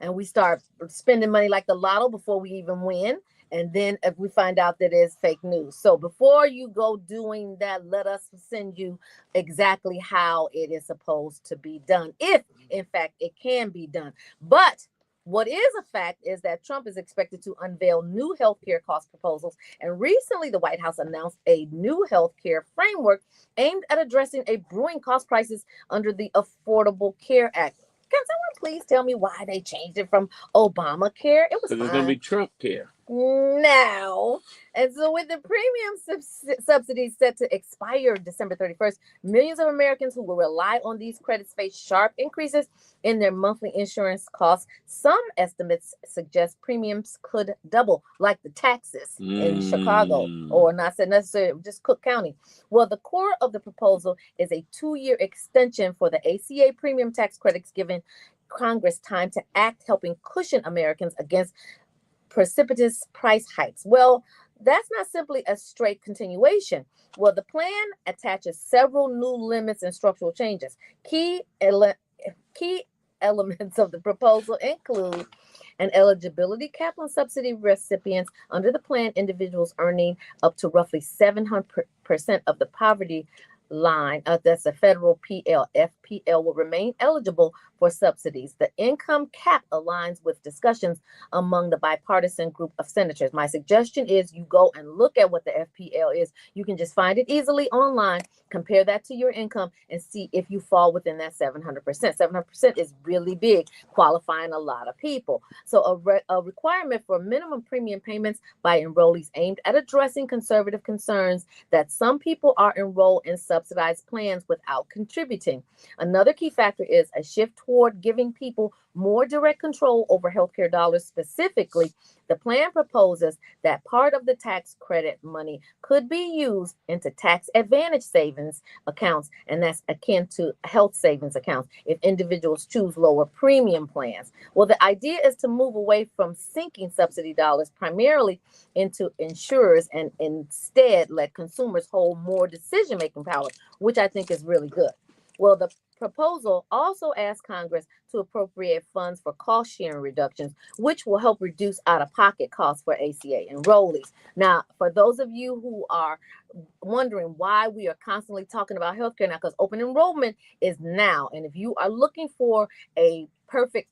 and we start spending money like the lotto before we even win. And then if we find out that it's fake news. So before you go doing that, let us send you exactly how it is supposed to be done, if in fact it can be done. But what is a fact is that Trump is expected to unveil new healthcare cost proposals. And recently the White House announced a new healthcare framework aimed at addressing a brewing cost crisis under the Affordable Care Act. Can someone please tell me why they changed it from Obamacare? It was Because it's going to be Trump care. now. And so with the premium subsidies set to expire December 31st, millions of Americans who will rely on these credits face sharp increases in their monthly insurance costs. Some estimates suggest premiums could double, like the taxes in Chicago, or not necessarily just Cook County. Well, the core of the proposal is a 2-year extension for the ACA premium tax credits, giving Congress time to act, helping cushion Americans against precipitous price hikes. Well, that's not simply a straight continuation. Well, the plan attaches several new limits and structural changes. Key elements of the proposal include an eligibility cap on subsidy recipients. Under the plan, individuals earning up to roughly 700% of the poverty line, that's a federal FPL, will remain eligible for subsidies. The income cap aligns with discussions among the bipartisan group of senators. My suggestion is you go and look at what the FPL is. You can just find it easily online, compare that to your income, and see if you fall within that 700%. 700% is really big, qualifying a lot of people. So a requirement for minimum premium payments by enrollees aimed at addressing conservative concerns that some people are enrolled in subsidized plans without contributing. Another key factor is a shift toward giving people more direct control over healthcare dollars. Specifically, the plan proposes that part of the tax credit money could be used into tax advantage savings accounts, and that's akin to health savings accounts if individuals choose lower premium plans. Well, the idea is to move away from sinking subsidy dollars primarily into insurers and instead let consumers hold more decision-making power, which I think is really good. Well, the proposal also asks Congress to appropriate funds for cost sharing reductions, which will help reduce out-of-pocket costs for ACA enrollees. Now, for those of you who are wondering why we are constantly talking about healthcare now, because open enrollment is now. And if you are looking for a perfect,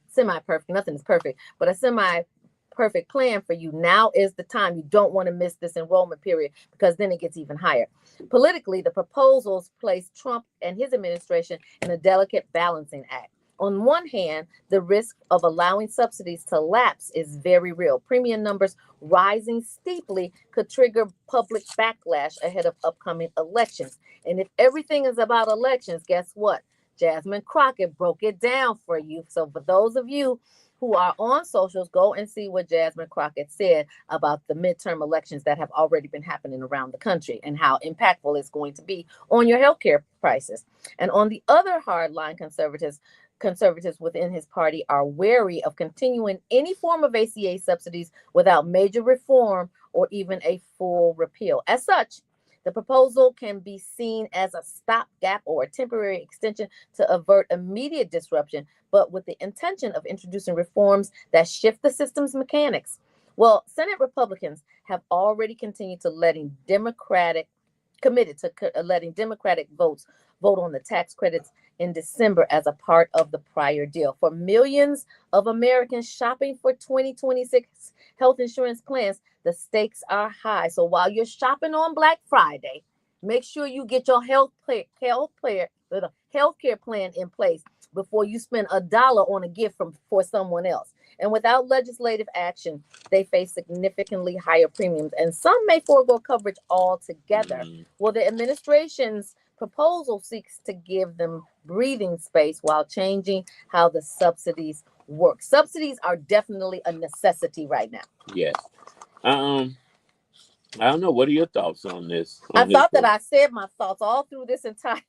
semi-perfect, nothing is perfect, but a semi-perfect plan for you, now is the time. You don't want to miss this enrollment period because then it gets even higher. Politically, the proposals place Trump and his administration in a delicate balancing act. On one hand, the risk of allowing subsidies to lapse is very real. Premium numbers rising steeply could trigger public backlash ahead of upcoming elections. And if everything is about elections, guess what? Jasmine Crockett broke it down for you. So for those of you who are on socials, go and see what Jasmine Crockett said about the midterm elections that have already been happening around the country and how impactful it's going to be on your healthcare prices. And on the other hardline conservatives within his party are wary of continuing any form of ACA subsidies without major reform or even a full repeal. As such, the proposal can be seen as a stopgap or a temporary extension to avert immediate disruption, but with the intention of introducing reforms that shift the system's mechanics. Well, Senate Republicans have already committed to letting Democratic votes vote on the tax credits in December as a part of the prior deal. For millions of Americans shopping for 2026 health insurance plans, the stakes are high. So while you're shopping on Black Friday, make sure you get your healthcare plan in place before you spend $1 on a gift for someone else. And without legislative action, they face significantly higher premiums, and some may forego coverage altogether. Well, the administration's proposal seeks to give them breathing space while changing how the subsidies work. Subsidies are definitely a necessity right now. Yes. I don't know. What are your thoughts on this? I thought that I said my thoughts all through this entire.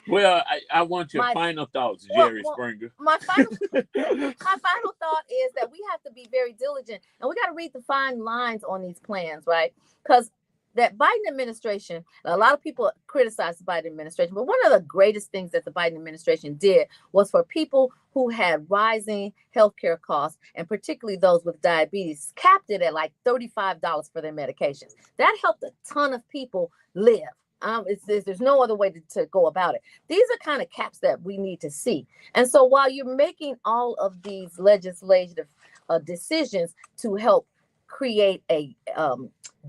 Well, I want your final thoughts, Jerry Springer. My final thought is that we have to be very diligent, and we got to read the fine lines on these plans, right? Because that Biden administration, a lot of people criticize the Biden administration, but one of the greatest things that the Biden administration did was for people who had rising healthcare costs, and particularly those with diabetes, capped it at like $35 for their medications. That helped a ton of people live. There's no other way to go about it. These are kind of caps that we need to see. And so while you're making all of these legislative decisions to help create a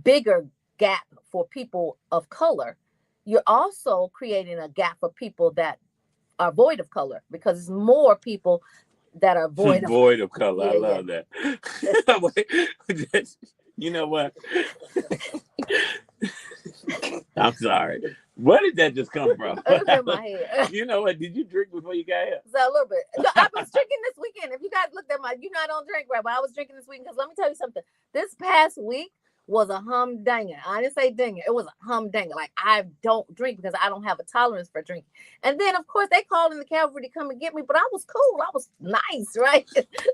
bigger gap for people of color, you're also creating a gap for people that are void of color, because it's more people that are void of color. Yeah, I love that. You know what? I'm sorry. Where did that just come from? It was in my head. You know what? Did you drink before you got here? So a little bit. No, I was drinking this weekend. If you guys looked at I don't drink, right? But I was drinking this weekend because let me tell you something. This past week was a humdinger. I didn't say dinger. It was a humdinger. Like, I don't drink because I don't have a tolerance for drinking. And then, of course, they called in the cavalry to come and get me, but I was cool. I was nice, right?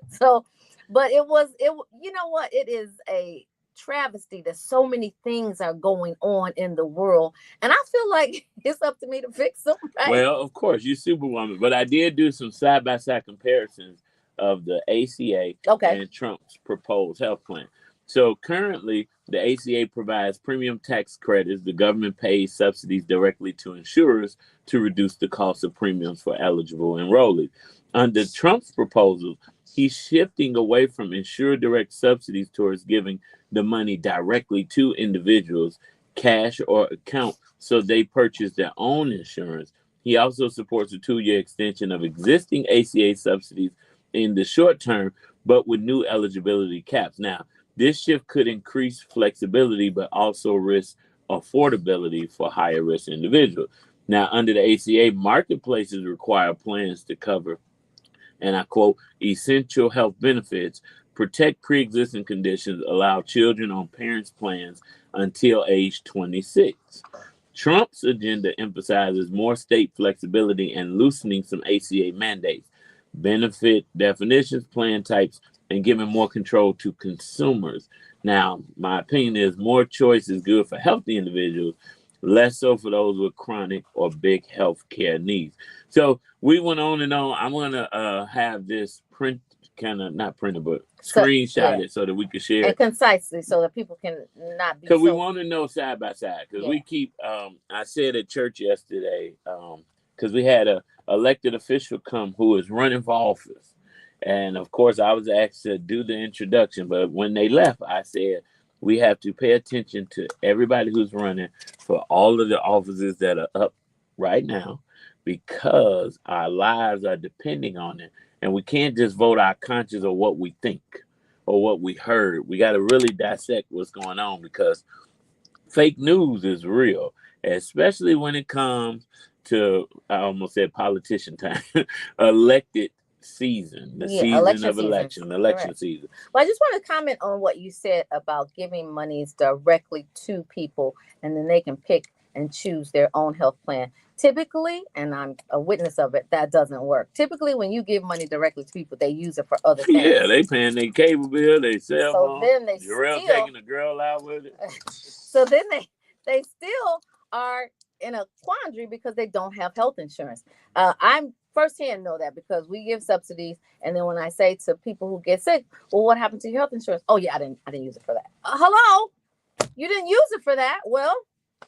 So, but you know what? It is a travesty that so many things are going on in the world, and I feel like it's up to me to fix them, right? Well, of course, you're Superwoman, but I did do some side-by-side comparisons of the ACA and Trump's proposed health plan. So currently, the ACA provides premium tax credits. The government pays subsidies directly to insurers to reduce the cost of premiums for eligible enrollees. Under Trump's proposal, he's shifting away from insurer direct subsidies towards giving the money directly to individuals, cash or account, so they purchase their own insurance. He also supports a 2-year extension of existing ACA subsidies in the short term, but with new eligibility caps. Now, this shift could increase flexibility, but also risk affordability for higher risk individuals. Now, under the ACA, marketplaces require plans to cover, and I quote, essential health benefits, protect pre-existing conditions, allow children on parents' plans until age 26. Trump's agenda emphasizes more state flexibility and loosening some ACA mandates, benefit definitions, plan types, and giving more control to consumers. Now, my opinion is more choice is good for healthy individuals, less so for those with chronic or big health care needs. So we went on and on. I'm going to have this print, kind of not printed, but screenshot it so that we can share and concisely so that people can not be. Because we want to know side by side. Because we keep, I said at church yesterday, because we had a elected official come who is running for office. And of course, I was asked to do the introduction. But when they left, I said, we have to pay attention to everybody who's running for all of the offices that are up right now, because our lives are depending on it. And we can't just vote our conscience or what we think or what we heard. We got to really dissect what's going on, because fake news is real, especially when it comes to, I almost said politician time, elected season, the season of election season. Well, I just want to comment on what you said about giving monies directly to people, and then they can pick and choose their own health plan. Typically, and I'm a witness of it, that doesn't work. Typically, when you give money directly to people, they use it for other things. Yeah, they paying their cable bill, they cell phone. So then they taking a girl out with it. So then they still are in a quandary because they don't have health insurance. I'm firsthand know that, because we give subsidies, and then when I say to people who get sick, well, what happened to your health insurance? Oh yeah, I didn't use it for that. Hello, you didn't use it for that. Well,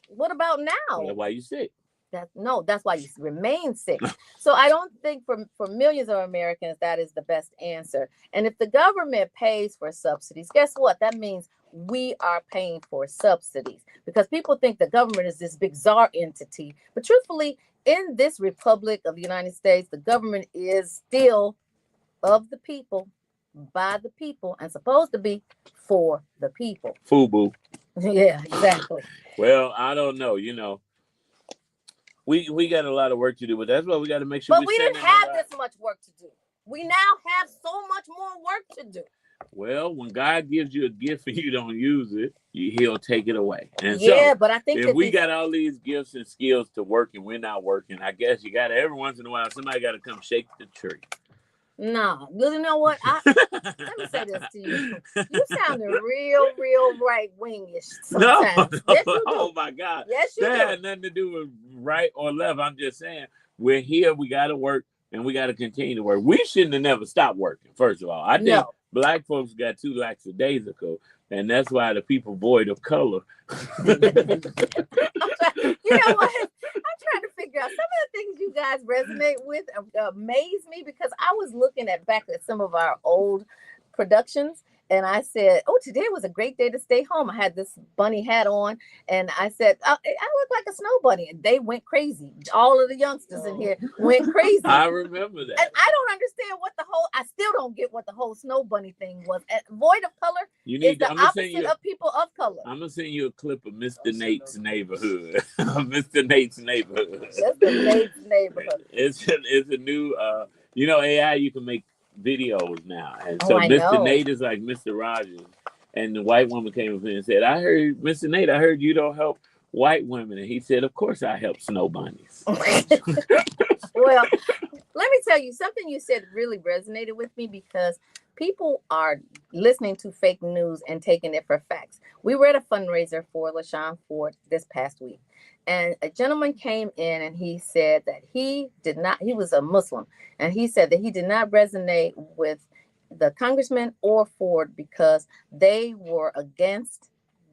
what about now? Well, that's why you sick. That's why you remain sick. So I don't think for millions of Americans that is the best answer. And if the government pays for subsidies, guess what? That means we are paying for subsidies, because people think the government is this big czar entity. But truthfully, in this Republic of the United States, the government is still of the people, by the people, and supposed to be for the people. FUBU. Yeah, exactly. Well, I don't know. We got a lot of work to do, but that's why we got to make sure. But we didn't have this much work to do. We now have so much more work to do. Well, when God gives you a gift and you don't use it, he'll take it away. And yeah, but I think if we got all these gifts and skills to work and we're not working, I guess you got to, every once in a while, somebody got to come shake the tree. No, you know what? Let me say this to you. You sounding real right-wingish sometimes. No. Yes, you do. Oh my God. Yes, you that do. had nothing to do with right or left. I'm just saying, we're here, we got to work, and we got to continue to work. We shouldn't have never stopped working, first of all. I think Black folks got too lackadaisical, and that's why the people void of color. You know what? I'm trying to figure out some of the things you guys resonate with amaze me, because I was looking back at some of our old productions, and I said, oh, today was a great day to stay home. I had this bunny hat on, and I said, I look like a snow bunny, and they went crazy. All of the youngsters in here went crazy. I remember that. And I don't understand I still don't get what the whole snow bunny thing was. Void of color is the opposite of people of color. I'm going to send you a clip of Mr. Nate's neighborhood. Mr. Nate's neighborhood. That's the Nate's neighborhood. It's a new, AI, you can make videos now. And so Mr. Nate is like Mr. Rogers. And the white woman came up and said, Mr. Nate, I heard you don't help white women. And he said, of course I help snow bunnies. Well, let me tell you, something you said really resonated with me, because people are listening to fake news and taking it for facts. We were at a fundraiser for LaShawn Ford this past week, and a gentleman came in and he said that he was a Muslim, and he said that he did not resonate with the congressman or Ford because they were against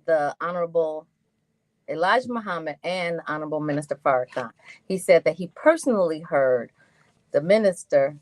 the Honorable Elijah Muhammad and Honorable Minister Farrakhan. He said that he personally heard the minister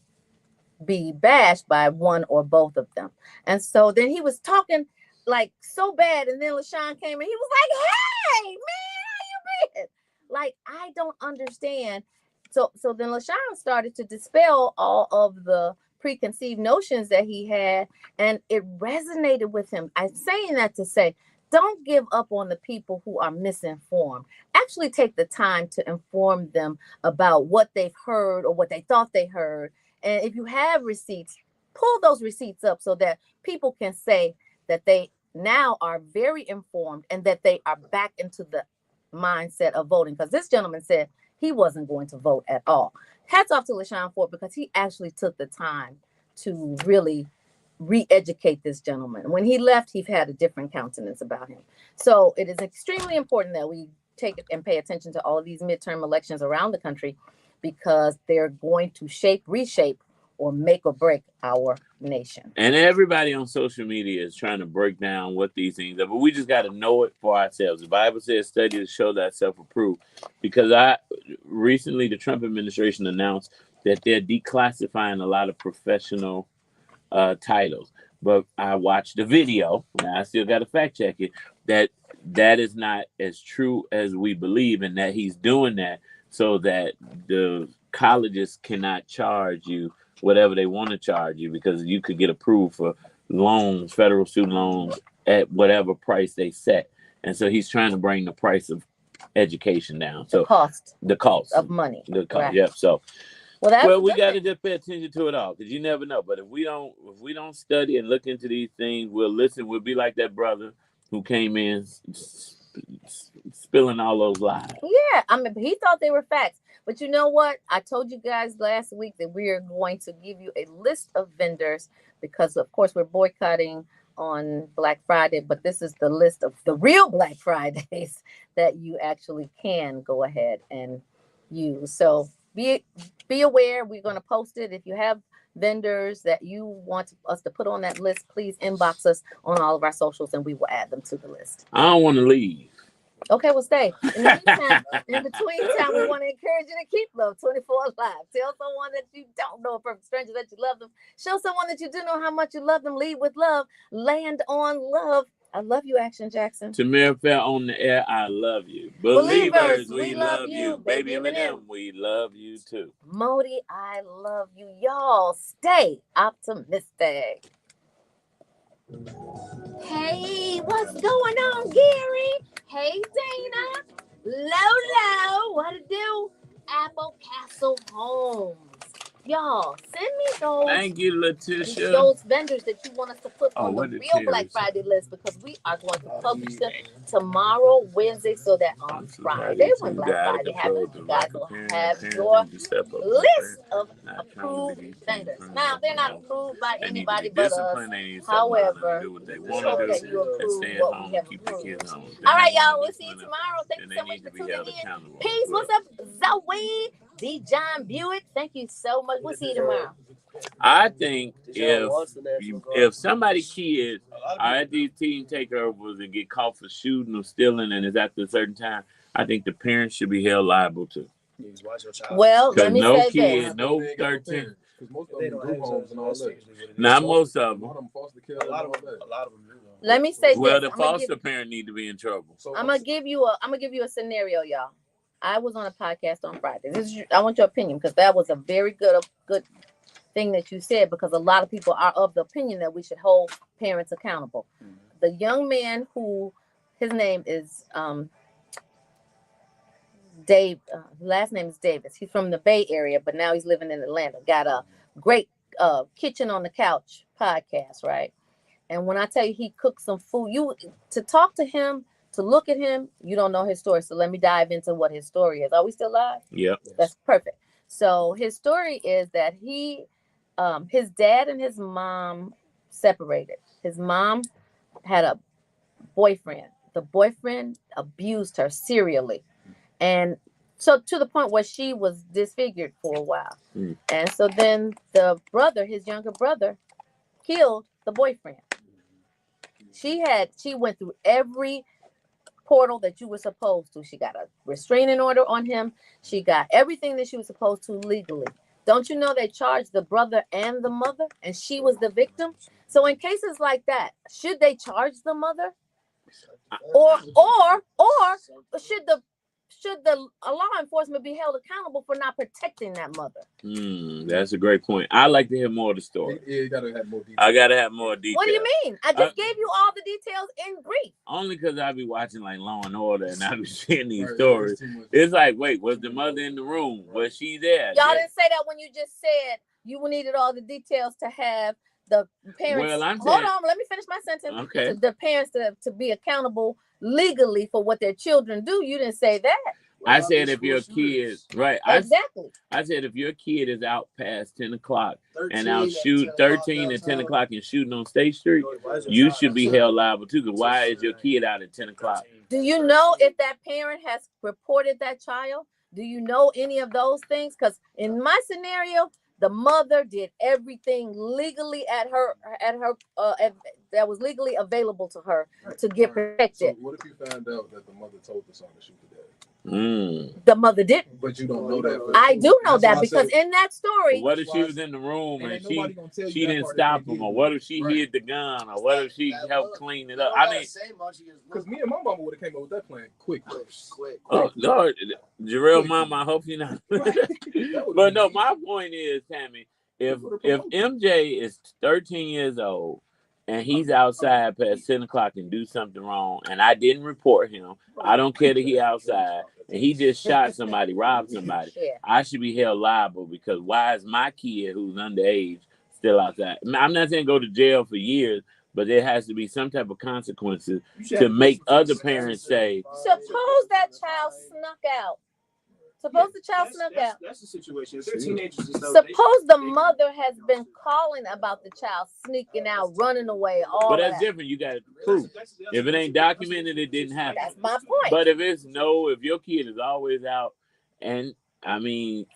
be bashed by one or both of them. And so then he was talking like so bad. And then LaShawn came and he was like, hey, man, how you been? Like, I don't understand. So then LaShawn started to dispel all of the preconceived notions that he had, and it resonated with him. I'm saying that to say, don't give up on the people who are misinformed. Actually take the time to inform them about what they've heard or what they thought they heard. And if you have receipts, pull those receipts up so that people can say that they now are very informed and that they are back into the mindset of voting. Because this gentleman said he wasn't going to vote at all. Hats off to LaShawn Ford because he actually took the time to really re-educate this gentleman. When he left, he had a different countenance about him. So it is extremely important that we take and pay attention to all of these midterm elections around the country because they're going to shape, reshape, or make or break our nation. And everybody on social media is trying to break down what these things are, but we just got to know it for ourselves. The Bible says, study to show thyself approved. Because recently the Trump administration announced that they're declassifying a lot of professional titles. But I watched the video, and I still got to fact check it, that is not as true as we believe, and that he's doing that so that the colleges cannot charge you whatever they want to charge you, because you could get approved for loans, federal student loans, at whatever price they set. And so he's trying to bring the price of education down. So the cost of money. The cost. Right. Yep. So well, we got to just pay attention to it all, because you never know. But if we don't study and look into these things, we'll listen. We'll be like that brother who came in spilling all those lies. Yeah, I mean, he thought they were facts. But you know what? I told you guys last week that we are going to give you a list of vendors because, of course, we're boycotting on Black Friday. But this is the list of the real Black Fridays that you actually can go ahead and use. So be aware. We're going to post it. If you have vendors that you want us to put on that list, please inbox us on all of our socials and we will add them to the list. I don't want to leave. Okay, well, stay. In the meantime, in between time, we want to encourage you to keep love 24 live. Tell someone that you don't know, a perfect stranger, that you love them. Show someone that you do know how much you love them. Lead with love. Land on love. I love you, Action Jackson. Tamir Fair on the air, I love you. Believers, we love you. Baby Eminem, we love you too. Modi, I love you. Y'all stay optimistic. Hey, what's going on, Gary? Hey, Dana. Lolo, what to do? Apple Castle Homes. Y'all, send me those. Thank you, Letitia. Those vendors that you want us to put on the real Black Friday list, because we are going to publish them tomorrow, Wednesday, so that on Friday, when Black Friday happens, you guys will have your list of approved vendors. Now, they're not approved by anybody but us. However, we hope that you approve what we have approved. All right, y'all. We'll see you tomorrow. Thank you so much for tuning in. Peace. What's up, Zoe? D. John Buick. Thank you so much. We'll see you tomorrow. I think if somebody kids are at these team takeovers and get caught for shooting or stealing and is after a certain time, I think the parents should be held liable too. Well, let me no say kid, this. no 13. Not most of them. A lot of them. Let me say well, this. the foster parent need to be in trouble. I'm gonna give you a scenario, y'all. I was on a podcast on Friday. I want your opinion, because that was a very good thing that you said, because a lot of people are of the opinion that we should hold parents accountable. Mm-hmm. The young man who, his name is Dave, last name is Davis. He's from the Bay Area, but now he's living in Atlanta. Got a great Kitchen on the Couch podcast, right? And when I tell you he cooked some food, to talk to him, to look at him, you don't know his story. So let me dive into what his story is. Are we still live? Yep. That's perfect. So his story is that his dad and his mom separated. His mom had a boyfriend. The boyfriend abused her serially. And so to the point where she was disfigured for a while. Mm. And so then the brother, his younger brother, killed the boyfriend. She went through every portal that you were supposed to. She got a restraining order on him. She got everything that she was supposed to legally. Don't you know they charged the brother and the mother, and she was the victim? So in cases like that, should they charge the mother, or should the law enforcement be held accountable for not protecting that mother? That's a great point. I like to hear more of the story. Yeah, you gotta have more details. I gotta have more details. What do you mean? I just gave you all the details in brief. Only because I be watching like Law and Order and I be seeing these stories. It's like, wait, was the mother in the room? Was she there? Y'all didn't say that when you just said you needed all the details to have the parents. Well, hold on, let me finish my sentence. Okay. The parents to be accountable legally for what their children do. You didn't say that. I said if your kid, right? Exactly. I said if your kid is out past 10 o'clock and out shoot 13 at 10 o'clock and shooting on State Street, you should be held liable too. Because why is your kid out at 10 o'clock? Do you know if that parent has reported that child? Do you know any of those things? Because in my scenario, the mother did everything legally that was legally available to her to get protected. So what if you found out that the mother told the son to shoot the dad? The mother didn't. But you don't know that. I do know that because in that story. What if she was in the room and she didn't stop him? Or what if she hid the gun? Or what if she helped clean it up? I mean, because me and my mama would have came up with that plan quick. Oh Lord, Jarrell, mama, I hope you're not. But no, my point is, Tammy, if MJ is 13 years old and he's outside past 10 o'clock and do something wrong, and I didn't report him, I don't care that he outside, and he just shot somebody, robbed somebody, I should be held liable because why is my kid who's underage still outside? I'm not saying go to jail for years, but there has to be some type of consequences to make other parents say. Suppose that child snuck out. Suppose the child snuck out. That's the situation. If they're teenagers and stuff, suppose the mother has been calling about the child sneaking out, running away, all But that's that. different. You got proof. If it ain't documented, it didn't happen. That's my point. But if if your kid is always out, and I mean,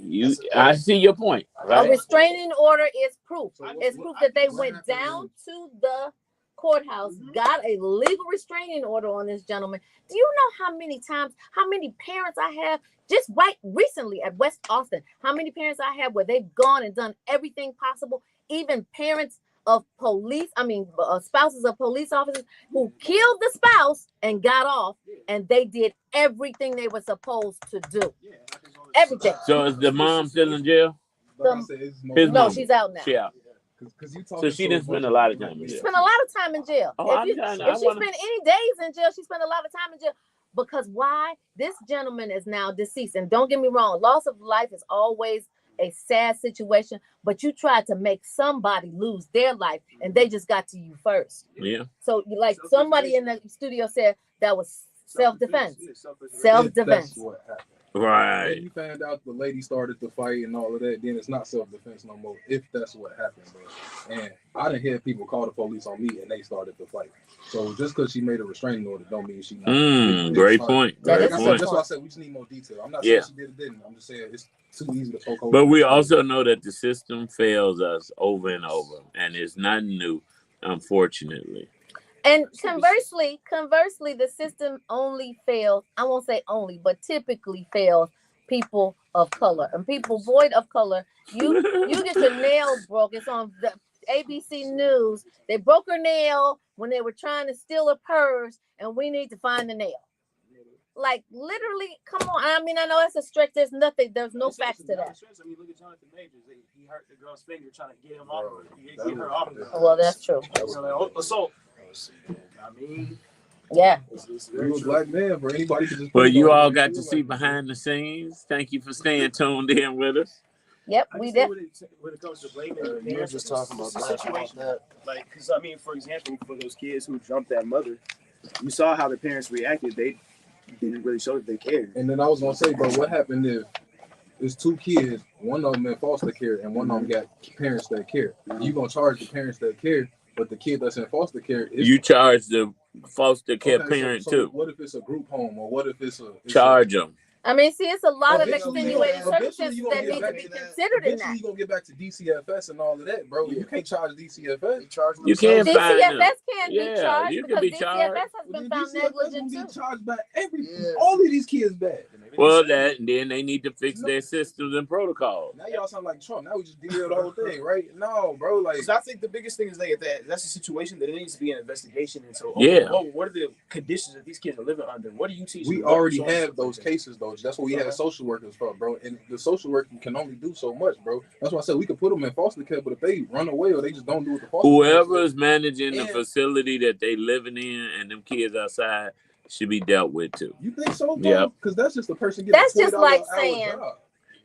I see your point, right? A restraining order is proof. It's proof that they went down to the courthouse, got a legal restraining order on this gentleman. Do you know how many parents I have just right recently at West Austin? How many parents I have where they've gone and done everything possible, even parents of spouses of police officers who killed the spouse and got off, and they did everything they were supposed to do. Everything. So is the mom still in jail? No, she's out now. She out. So she didn't spend a lot of time in jail. She spent a lot of time in jail. If she spent any days in jail, she spent a lot of time in jail. Because why? This gentleman is now deceased. And don't get me wrong, loss of life is always a sad situation, but you tried to make somebody lose their life and they just got to you first. Yeah. So like somebody in the studio said that was self-defense. Self-defense. That's what happened. Right. When you find out the lady started the fight and all of that, then it's not self-defense no more, if that's what happened, bro. And I didn't hear people call the police on me and they started the fight. So just because she made a restraining order don't mean she not. Great point. That's why I said we just need more detail. I'm not saying she did or didn't. I'm just saying it's too easy to poke holes. But we also know that the system fails us over and over, and it's nothing new, unfortunately. And conversely, the system only fails, I won't say only, but typically fails people of color. And people void of color, you get your nail broke. It's on the ABC News. They broke her nail when they were trying to steal her purse, and we need to find the nail. Like, literally, come on. I mean, I know it's a stretch. There's no facts to that. I mean, look at Jonathan Majors. He hurt the girl's finger trying to get him off of her. Get her off of her. Well, that's true. Assault. I mean, yeah. You're a black man, bro. Anybody can just. Well, you all got to see behind the scenes. Thank you for staying tuned in with us. Yep, we did. When it comes to blaming the you were just talking about that. Like, because I mean, for example, for those kids who jumped that mother, you saw how the parents reacted. They didn't really show that they cared. And then I was gonna say, bro, what happened if there's two kids, one of them in foster care, and one of them got parents that care? You gonna charge the parents that care, but the kid that's in foster care you charge the foster care parent so too. What if it's a group home, or what if it's a charge them? I mean, see, it's a lot of Eventually extenuating eventually circumstances you gonna that get need to back be to that. considered in Eventually that. you gonna get back to DCFS and all of that, bro. Yeah. You can't charge They DCFS. charge You themselves. can't find them. DCFS can't be Yeah, charged you can because be DCFS charged. has Well, been then found DCFS negligent gonna get too. charged by Yeah. all of these kids bad. Well, that and then they need to fix their systems and protocols. Now y'all sound like Trump. Now we just derailed the whole thing, right? No, bro. Like, Because I think the biggest thing is like that's a situation that it needs to be an investigation into. Yeah. Well, what are the conditions that these kids are living under? What do you teach? we them? already So on and so have forth. those cases, though. That's what we have social workers for, bro. And the social worker can only do so much, bro. That's why I said we could put them in foster care, but if they run away or they just don't do what the foster Whoever care is managing the And- facility that they living in and them kids outside should be dealt with too. you think so, bro? Yep. Because that's just the person getting That's a $20 just like an hour saying- job.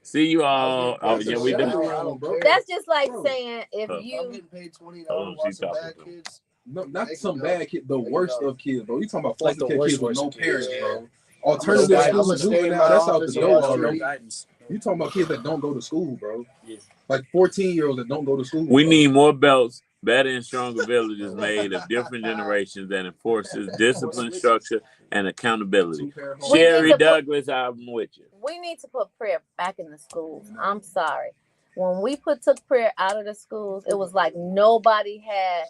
See you all. Oh, That's yeah, a we shame. do. That's just like Bro. saying if Huh. I'm you getting paid $20 Hold on, to watch she's some talking bad to him. No, kids. not They some can go. bad kid, the They can worst go. of kids, bro. You talking about Like foster the care worst kids with no of kids, parents, yeah. bro. I'm Alternative gonna schools stay are in juvenile, my that's out the office door and watch already. TV. guidance. You talking about kids that don't go to school, bro. Yeah. Like 14-year-olds that don't go to school. We bro. need more belts, better and stronger villages made of different generations that enforces discipline, structure, and accountability. Two-parent We home. need Sherry to put- Douglas, I'm with you. we need to put prayer back in the schools. I'm sorry. When we took prayer out of the schools, it was like nobody had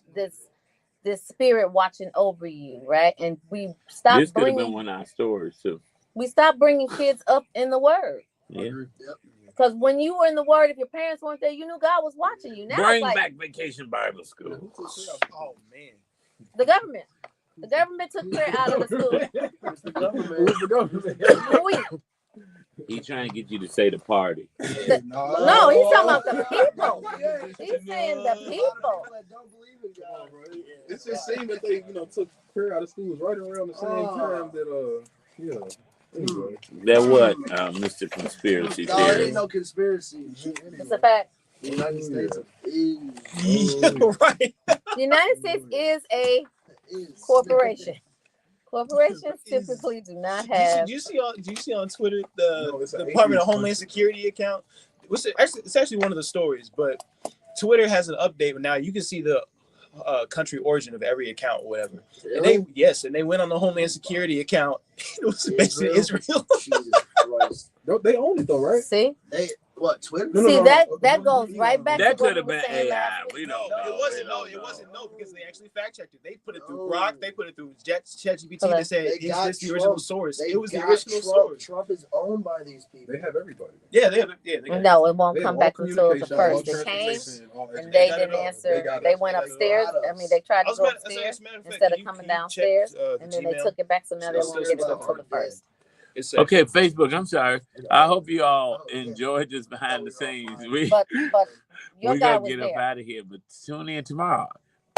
this spirit watching over you, right? And we stopped This could have been bringing one of our stories too. we stopped bringing kids up in the word. Yeah. Yep. Because when you were in the word, if your parents weren't there, you knew God was watching you. Now Bring it's like back Vacation Bible School. Oh man. the government. The government took prayer out of the school. It's the government. Who's the government? We, He trying to get you to say the party. no, he's talking about the people. He's saying the people. It's just saying that they, took prayer out of schools right around the same time that, Anyway. That what, Mr. Conspiracy No, it ain't Theory? no conspiracy. It's a fact. The United States Right. The United States is a corporation. Corporations typically do not have. Do you see on Twitter No, it's the an Department of atheist Homeland Security account? It's actually one of the stories, but Twitter has an update now. You can see the country origin of every account or whatever. And they went on the Homeland Security account. It was basically Israel. Jesus Christ. They own it though, right? See, What, Twitter? No, see no, that no. that goes right back That to what could have we were been saying AI. last week. We don't No, know. it wasn't. We No, don't it know. wasn't. No, because they actually fact checked it. They put it through Grok. They put it through ChatGPT. Okay. They said, They "Is got this the Trump. original source?" They It was the got original Trump. source. Trump is owned by these people. They have everybody. Yeah, they got No, it won't They have come all back until the communication, first. all They came transportation, all and education. they got it didn't all. answer. They got They us. went They got upstairs. us. I mean, they tried to go upstairs instead of coming downstairs, and then they took it back. So now they It's won't still get it stuff until on the it. first. Okay, Facebook, I'm sorry. I hope you all enjoyed this behind the scenes. But your We guy gotta was get up there. out of here, but tune in tomorrow.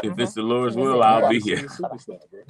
If Mhm. it's the Lord's Tune in will, I'll tomorrow. be here. Superstar, bro.